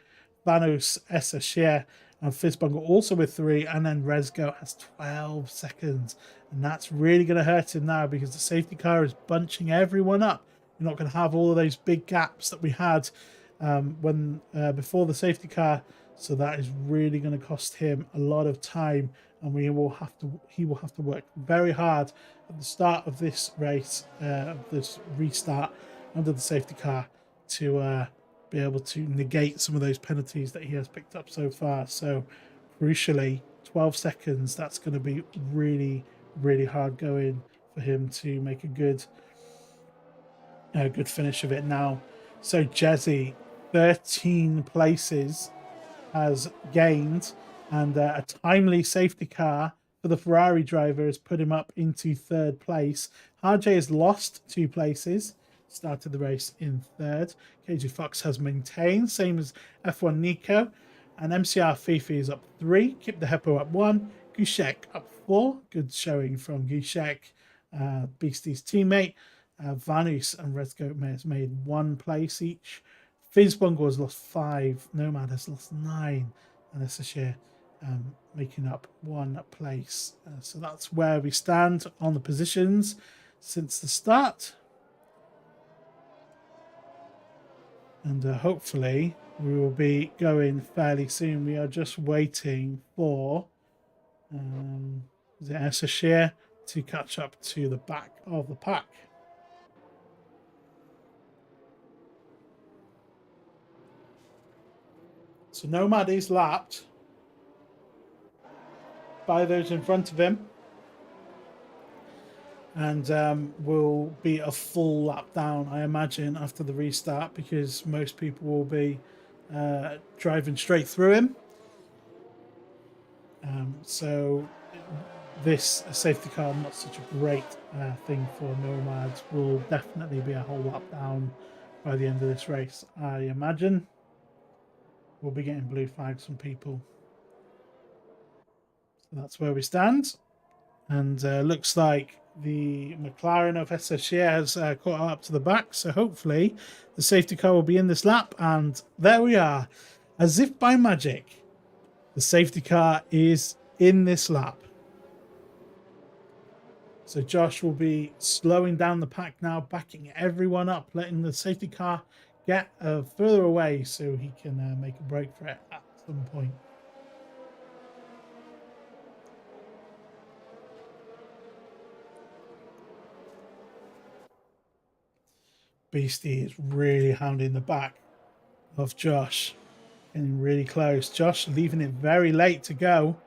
Vanos, Essa, Share, and Fizzbungle also with 3. And then Rezgo has 12 seconds. And that's really going to hurt him now because the safety car is bunching everyone up. You're not going to have all of those big gaps that we had before the safety car. So that is really going to cost him a lot of time. And he will have to work very hard at the start of this race, this restart under the safety car to be able to negate some of those penalties that he has picked up so far. So crucially, 12 seconds, that's going to be really, really hard going for him to make a good finish of it now. So Jesse, 13 places has gained, and a timely safety car for the Ferrari driver has put him up into 3rd place. RJ has lost 2 places, started the race in 3rd. KG Fox has maintained, same as F1 Nico, and MCR Fifi is up 3. Kip the Hippo up 1. Gushek up 4. Good showing from Gushek, Beastie's teammate. Vanus and Redgoat has made 1 place each. Fizzbungle has lost 5. Nomad has lost 9. And Essashir making up 1 place. So that's where we stand on the positions since the start. And hopefully we will be going fairly soon. We are just waiting for Essashir to catch up to the back of the pack. So Nomad is lapped by those in front of him, and will be a full lap down, I imagine, after the restart, because most people will be driving straight through him. So this safety car, not such a great thing for Nomads, will definitely be a whole lap down by the end of this race, I imagine. We'll be getting blue flags from people. So that's where we stand. And looks like the McLaren of SSR has caught up to the back. So hopefully the safety car will be in this lap. And there we are. As if by magic, the safety car is in this lap. So Josh will be slowing down the pack now, backing everyone up, letting the safety car get further away so he can make a break for it at some point. Beastie is really hounding the back of Josh, getting really close. Josh leaving it very late to go.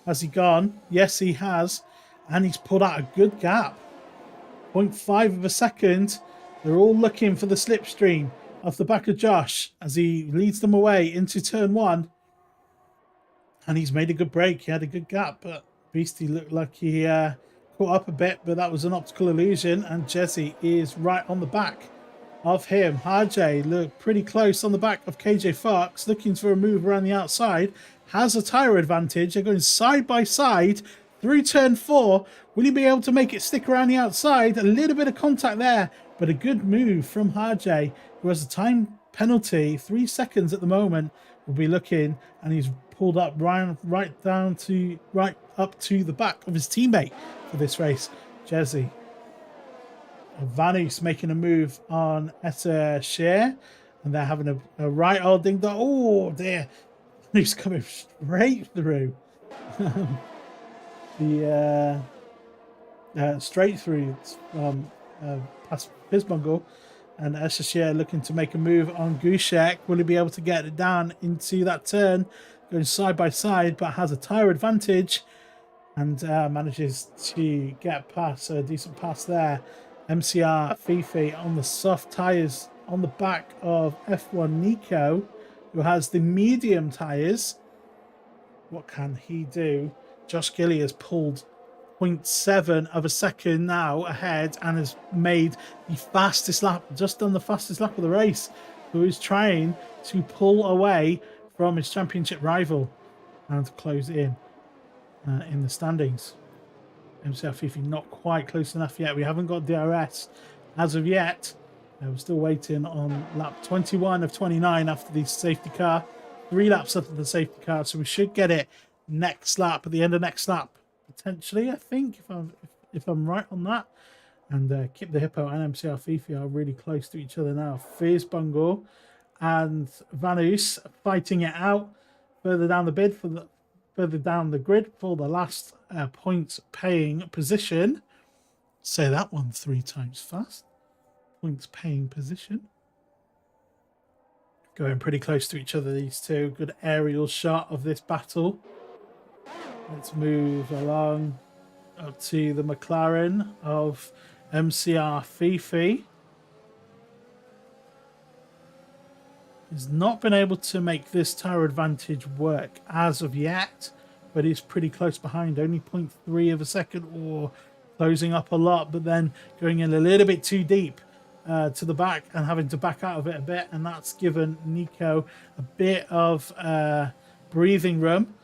Has he gone? Yes, he has. And he's pulled out a good gap. 0.5 of a second. They're all looking for the slipstream off the back of Josh as he leads them away into turn 1. And he's made a good break. He had a good gap, but Beastie looked like he caught up a bit, but that was an optical illusion. And Jesse is right on the back of him. Harjay looked pretty close on the back of KJ Fox, looking for a move around the outside. Has a tyre advantage. They're going side by side through turn 4. Will he be able to make it stick around the outside? A little bit of contact there, but a good move from Harjay, who has a time penalty, 3 seconds at the moment. Will be looking, and he's pulled up right up to the back of his teammate for this race, Jesse. Vanus making a move on Etta Share, and they're having a right old ding dong. Oh dear, he's coming straight through. Straight through past Fizzbungle, And HLR looking to make a move on Gushek. Will he be able to get it down into that turn? Going side by side, but has a tyre advantage and manages to get past. So a decent pass there. MCR Fifi on the soft tyres on the back of F1 Nico, who has the medium tyres. What can he do? Josh Gilly has pulled 0.7 of a second now ahead and has made the fastest lap, just done the fastest lap of the race, who is trying to pull away from his championship rival and close in the standings. MCR Fifi not quite close enough yet. We haven't got DRS as of yet. We're still waiting on lap 21 of 29 after the safety car. 3 laps after the safety car, so we should get it next lap, at the end of next lap, potentially, I think, if I'm right on that. And Kip the Hippo and MCR Fifi are really close to each other now. Fierce Bungle and Vanus fighting it out further down the bid further down the grid for the last points paying position. Say that one 3 times fast. Points paying position. Going pretty close to each other, these two. Good aerial shot of this battle. Let's move along up to the McLaren of MCR Fifi. He's not been able to make this tyre advantage work as of yet, but he's pretty close behind, only 0.3 of a second, or closing up a lot, but then going in a little bit too deep to the back and having to back out of it a bit, and that's given Nico a bit of breathing room.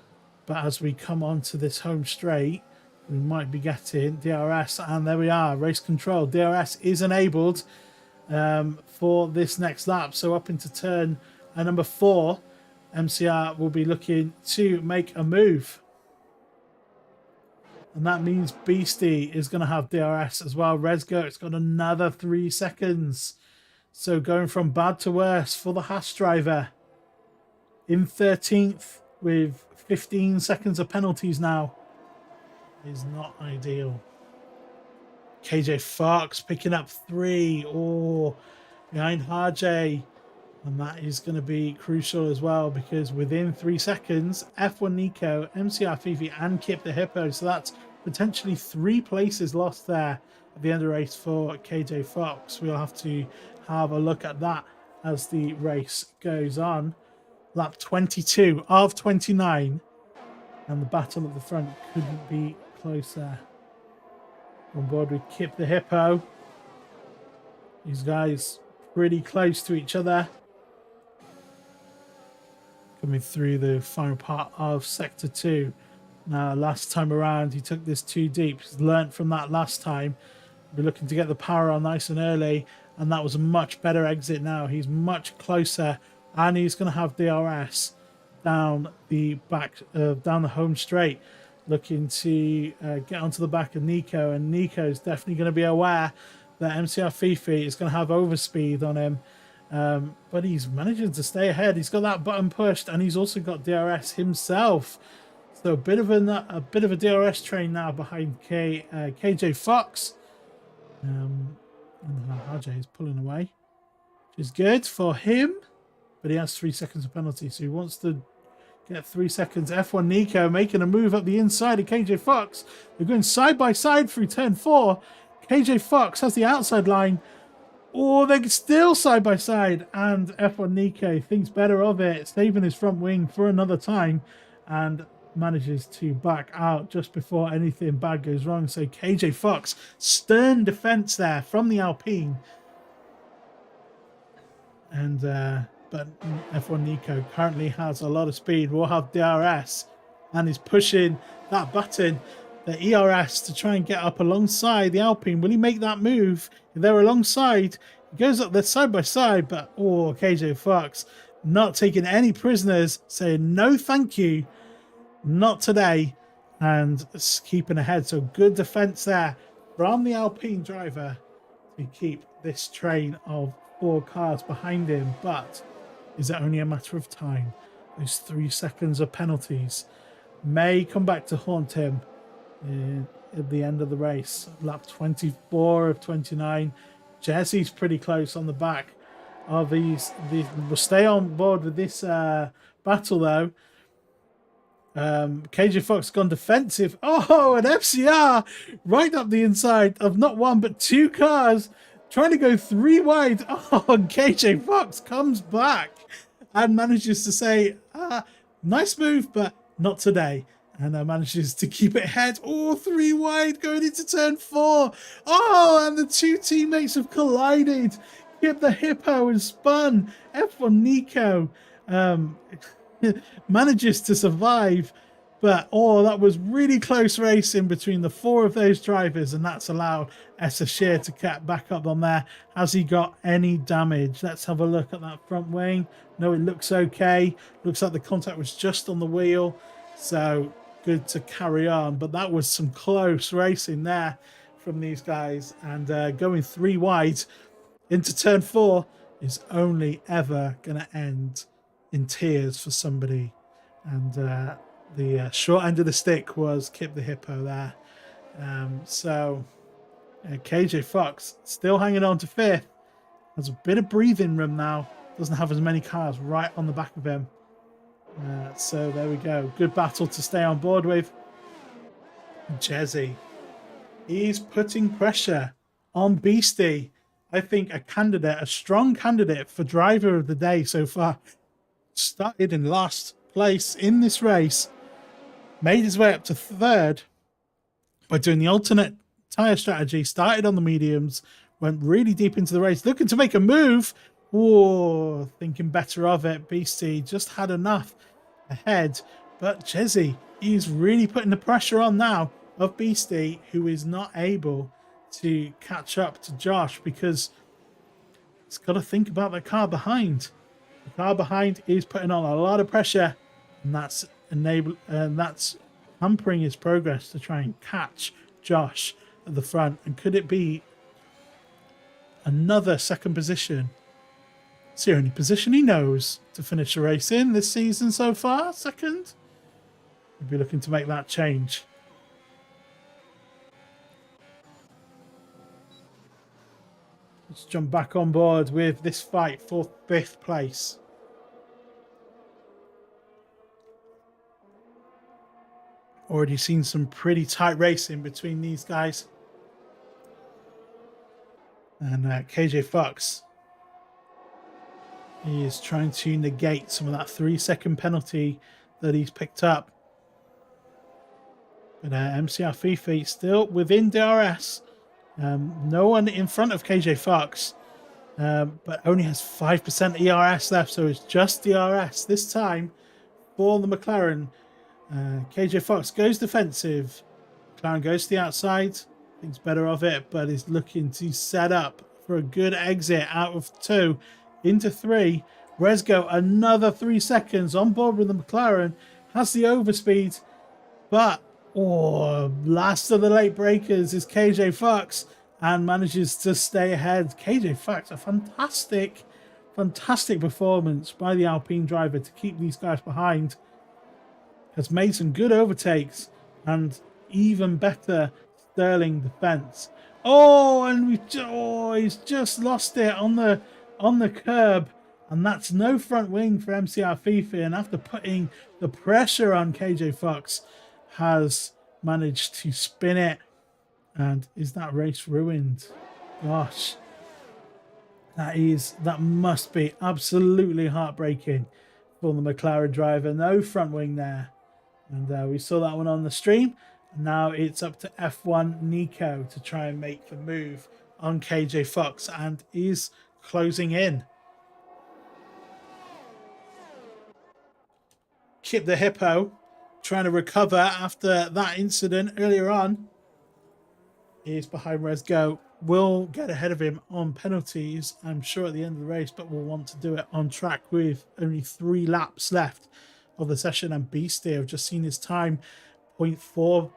But as we come onto this home straight, we might be getting DRS, and there we are, race control. DRS is enabled for this next lap. So up into turn number 4, MCR will be looking to make a move. And that means Beastie is going to have DRS as well. Resgo's got another 3 seconds. So going from bad to worse for the Haas driver. In 13th with 15 seconds of penalties now. Is not ideal. KJ Fox picking up 3. Oh, behind Harjay. And that is going to be crucial as well, because within 3 seconds, F1 Nico, MCR Fifi, and Kip the Hippo. So that's potentially 3 places lost there at the end of the race for KJ Fox. We'll have to have a look at that as the race goes on. Lap 22 of 29. And the battle at the front couldn't be closer. On board with Kip the Hippo. These guys pretty close to each other. Coming through the final part of Sector 2. Now, last time around, he took this too deep. He's learnt from that last time. We're looking to get the power on nice and early. And that was a much better exit now. He's much closer. And he's going to have DRS down the back, down the home straight. Looking to get onto the back of Nico. And Nico's definitely going to be aware that MCR Fifi is going to have overspeed on him. But he's managing to stay ahead. He's got that button pushed, and he's also got DRS himself. So a bit of a DRS train now behind KJ Fox. And RJ is pulling away, which is good for him. But he has 3 seconds of penalty, so he wants to get 3 seconds. F1 Nico making a move up the inside of KJ Fox. They're going side by side through turn 4. KJ Fox has the outside line. Oh, they're still side by side. And F1 Nico thinks better of it, saving his front wing for another time. And manages to back out just before anything bad goes wrong. So KJ Fox, stern defense there from the Alpine. And but F1 Nico currently has a lot of speed. Will have DRS and is pushing that button, the ERS, to try and get up alongside the Alpine. Will he make that move? If they're alongside, he goes up there side by side, but oh, KJ Fox not taking any prisoners, saying no thank you, not today, and keeping ahead. So good defense there from the Alpine driver to keep this train of 4 cars behind him. But is it only a matter of time? Those 3 seconds of penalties may come back to haunt him at the end of the race. Lap 24 of 29. Jesse's pretty close on the back of these. We'll stay on board with this battle though. KJ Fox gone defensive. Oh, an FCR right up the inside of not one but two cars, trying to go three wide. Oh, and KJ Fox comes back and manages to say, nice move, but not today. And manages to keep it ahead. Oh, three wide going into turn 4. Oh, and the two teammates have collided. Kip the Hippo and spun. F1 Nico manages to survive. But, oh, that was really close racing between the 4 of those drivers. And that's allowed Essashir to get back up on there. Has he got any damage? Let's have a look at that front wing. No, it looks okay. Looks like the contact was just on the wheel. So good to carry on. But that was some close racing there from these guys. And going 3 wide into turn 4 is only ever going to end in tears for somebody. And the short end of the stick was Kip the Hippo there. So KJ Fox still hanging on to 5th. Has a bit of breathing room now. Doesn't have as many cars right on the back of him. So there we go. Good battle to stay on board with. Jezzy. He's putting pressure on Beastie. I think a strong candidate for driver of the day so far. Started in last place in this race. Made his way up to 3rd by doing the alternate tyre strategy. Started on the mediums. Went really deep into the race. Looking to make a move. Oh, thinking better of it. Beastie just had enough ahead. But Jezzy, he's really putting the pressure on now of Beastie, who is not able to catch up to Josh because he's got to think about the car behind. The car behind is putting on a lot of pressure, and that's hampering his progress to try and catch Josh at the front. And could it be another 2nd position? It's the only position he knows to finish the race in this season so far. 2nd. We'll be looking to make that change. Let's jump back on board with this fight for 5th place. Already seen some pretty tight racing between these guys. And KJ Fox, he is trying to negate some of that 3-second penalty that he's picked up. But MCR Fifi still within DRS. No one in front of KJ Fox, but only has 5% ERS left, so it's just DRS this time for the McLaren. KJ Fox goes defensive. McLaren goes to the outside, thinks better of it, but is looking to set up for a good exit out of 2 into 3. Resgo, another 3 seconds on board with the McLaren, has the overspeed, but last of the late breakers is KJ Fox and manages to stay ahead. KJ Fox, a fantastic performance by the Alpine driver to keep these guys behind. Has made some good overtakes and even better Sterling defense. And he's just lost it on the curb, and that's no front wing for MCR Fifi. And after putting the pressure on, KJ Fox has managed to spin it. And is that race ruined? Gosh, that must be absolutely heartbreaking for the McLaren driver. No front wing there. And we saw that one on the stream. And now it's up to F1 Nico to try and make the move on KJ Fox, and is closing in. Kip the Hippo trying to recover after that incident earlier on. Is behind Resgo. Will get ahead of him on penalties, I'm sure, at the end of the race, but will want to do it on track with only 3 laps left of the session. And Beastie, I've just seen his time, 0.4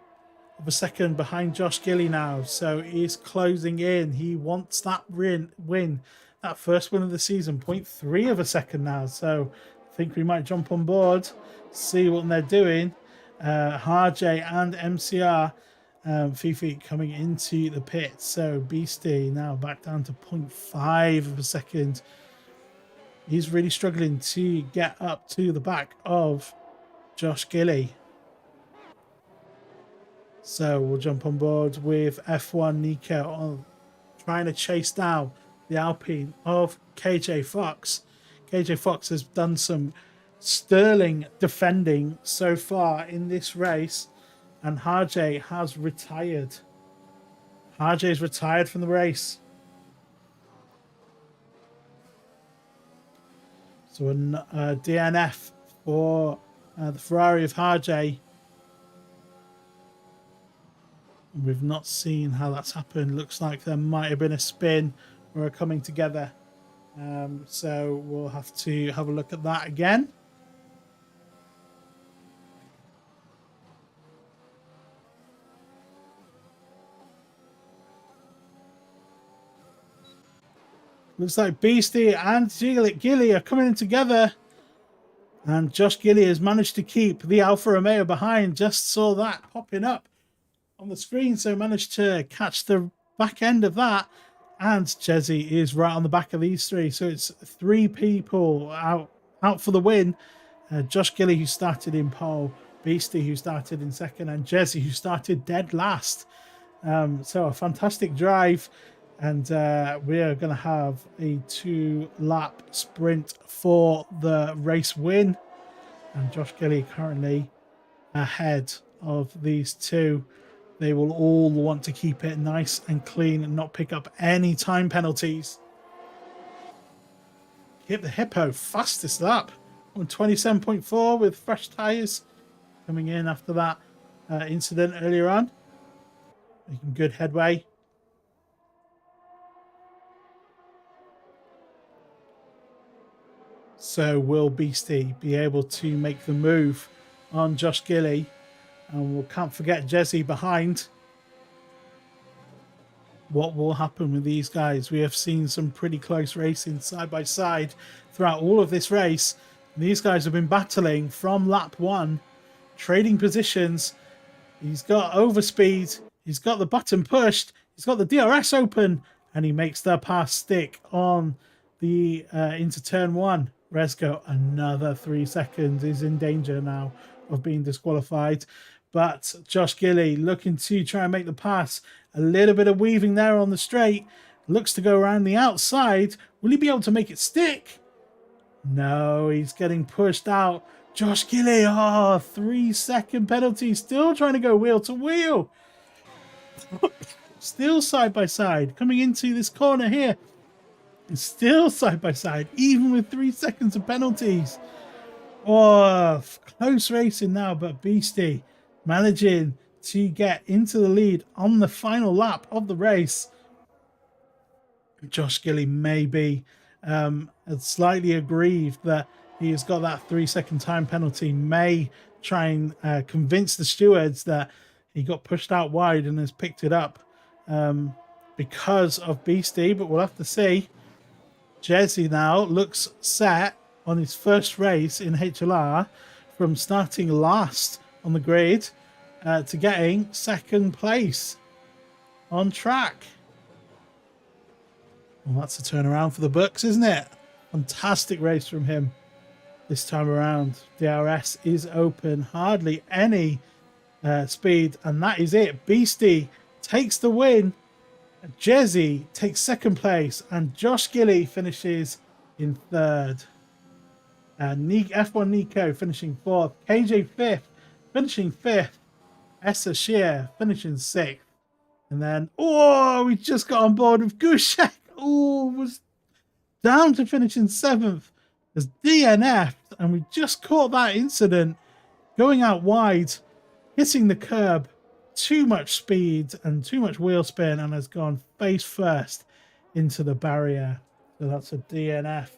of a second behind Josh Gilly now. So he's closing in. He wants that win, that first win of the season, 0.3 of a second now. So I think we might jump on board, see what they're doing. Harjay and MCR Fifi coming into the pit. So Beastie now back down to 0.5 of a second. He's really struggling to get up to the back of Josh Gilly. So we'll jump on board with F1 Nico on trying to chase down the Alpine of KJ Fox. KJ Fox has done some sterling defending so far in this race, and Harjay has retired. Harjay is retired from the race. So a DNF for the Ferrari of Harjay. We've not seen how that's happened. Looks like there might have been a spin or a coming together. So we'll have to have a look at that again. Looks like Beastie and Gilly are coming in together. And Josh Gilly has managed to keep the Alfa Romeo behind. Just saw that popping up on the screen, so managed to catch the back end of that. And Jezzy is right on the back of these three. So it's three people out for the win. Josh Gilly, who started in pole, Beastie, who started in second, and Jezzy, who started dead last. So a fantastic drive. And we are going to have a 2-lap sprint for the race win. And Josh Gilly currently ahead of these two. They will all want to keep it nice and clean and not pick up any time penalties. Hit the Hippo, fastest lap on 27.4 with fresh tyres coming in after that incident earlier on. Making good headway. So will Beastie be able to make the move on Josh Gilly? And we can't forget Jezzy behind. What will happen with these guys? We have seen some pretty close racing side by side throughout all of this race. These guys have been battling from lap 1, trading positions. He's got overspeed. He's got the button pushed. He's got the DRS open. And he makes the pass stick on the into turn 1. Resco, another 3 seconds, is in danger now of being disqualified. But Josh Gilly looking to try and make the pass. A little bit of weaving there on the straight. Looks to go around the outside. Will he be able to make it stick? No, he's getting pushed out. Josh Gilly, 3-second penalty. Still trying to go wheel to wheel. Still side by side. Coming into this corner here. Still side by side, even with 3 seconds of penalties. Oh, close racing now, but Beastie managing to get into the lead on the final lap of the race. Josh Gilly may be slightly aggrieved that he has got that 3-second time penalty. May try and convince the stewards that he got pushed out wide and has picked it up because of Beastie, but we'll have to see. Jezzy now looks set on his first race in HLR from starting last on the grid to getting 2nd place on track. Well, that's a turnaround for the books, isn't it? Fantastic race from him this time around. DRS is open, hardly any speed, and that is it. Beastie takes the win. Jezzy takes 2nd place, and Josh Gilly finishes in 3rd. F1 Nico finishing 4th. KJ 5th, finishing 5th. Essa Shear finishing 6th. And then, we just got on board with Gushek. Was down to finishing 7th. As DNF'd, and we just caught that incident going out wide, hitting the curb. Too much speed and too much wheel spin, and has gone face first into the barrier. So that's a DNF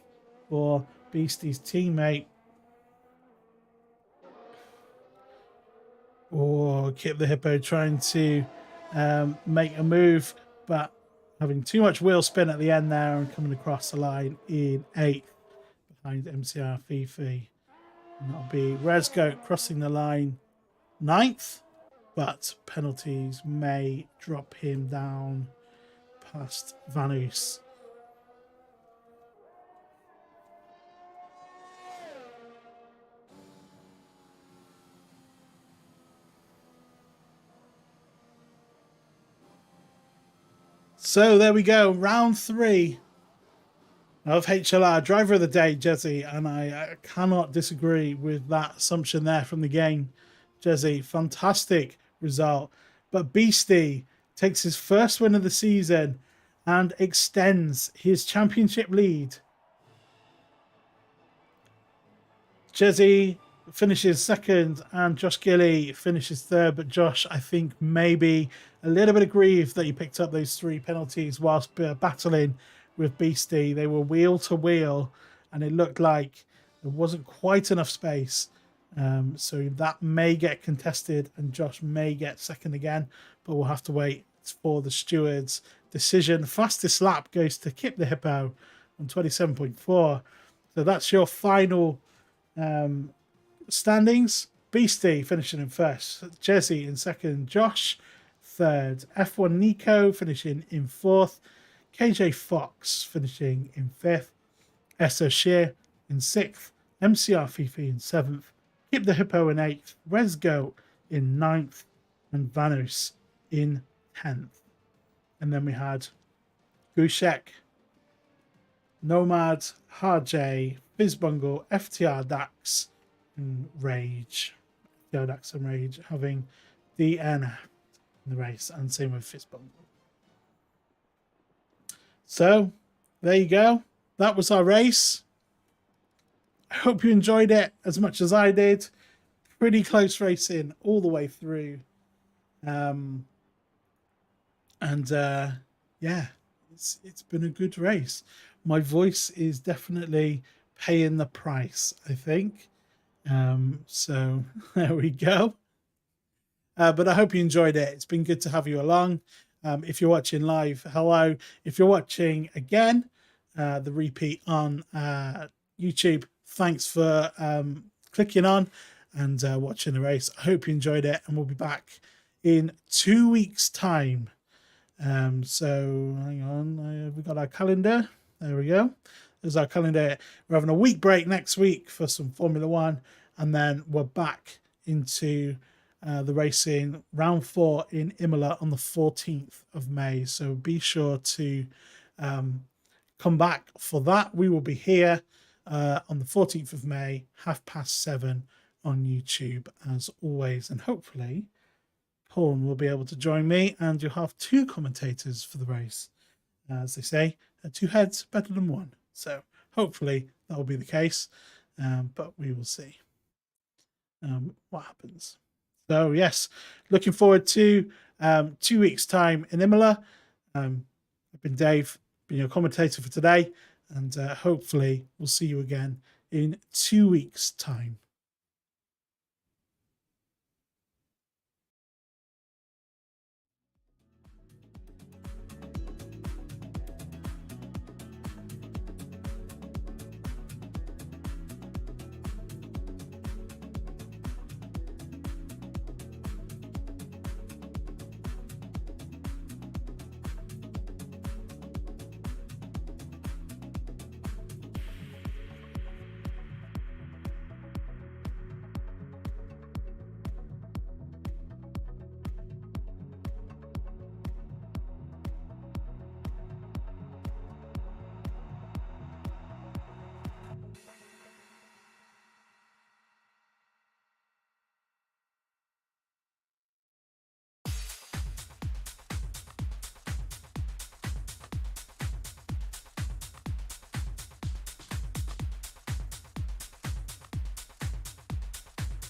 for Beastie's teammate. Kip the Hippo trying to make a move, but having too much wheel spin at the end there and coming across the line in 8th behind MCR Fifi. And that'll be Resgoat crossing the line 9th. but penalties may drop him down past Vanus. So there we go, round 3 of HLR, driver of the day, Jesse, and I cannot disagree with that assumption there from the game. Jesse, fantastic result. But Beastie takes his first win of the season and extends his championship lead. Jesse finishes second and Josh Gilly finishes third, but Josh, I think maybe a little bit aggrieved that he picked up those 3 penalties whilst battling with Beastie. They were wheel to wheel and it looked like there wasn't quite enough space. So that may get contested and Josh may get second again, but we'll have to wait for the steward's decision. Fastest lap goes to Kip the Hippo on 27.4. So that's your final standings. Beastie finishing in first, Jesse in second, Josh third, F1 Nico finishing in fourth, KJ Fox finishing in fifth, Esso Shear in sixth, MCR Fifi in seventh, Kip the Hippo in eighth, Resgo in ninth, and Vanus in 10th. And then we had Gushek, Nomad, Harjay, Fizzbungle, FTR Dax, and Rage. FTR Dax and Rage having DN in the race, and same with Fizzbungle. So there you go. That was our race. I hope you enjoyed it as much as I did. Pretty close racing all the way through. Yeah, it's been a good race. My voice is definitely paying the price, I think. So there we go. But I hope you enjoyed it. It's been good to have you along. If you're watching live, hello. If you're watching again, the repeat on YouTube, thanks for clicking on and watching the race. I hope you enjoyed it, and we'll be back in 2 weeks' time. So hang on, we got our calendar. There we go. There's our calendar. We're having a week break next week for some Formula One, and then we're back into the racing round 4 in Imola on the 14th of May. So be sure to come back for that. We will be here on the 14th of May, 7:30 on YouTube as always, and hopefully Paul will be able to join me, and you'll have 2 commentators for the race. As they say, 2 heads better than 1. So hopefully that will be the case, but we will see what happens. So yes, looking forward to 2 weeks' time in Imola. I've been Dave, been your commentator for today, and hopefully we'll see you again in 2 weeks' time.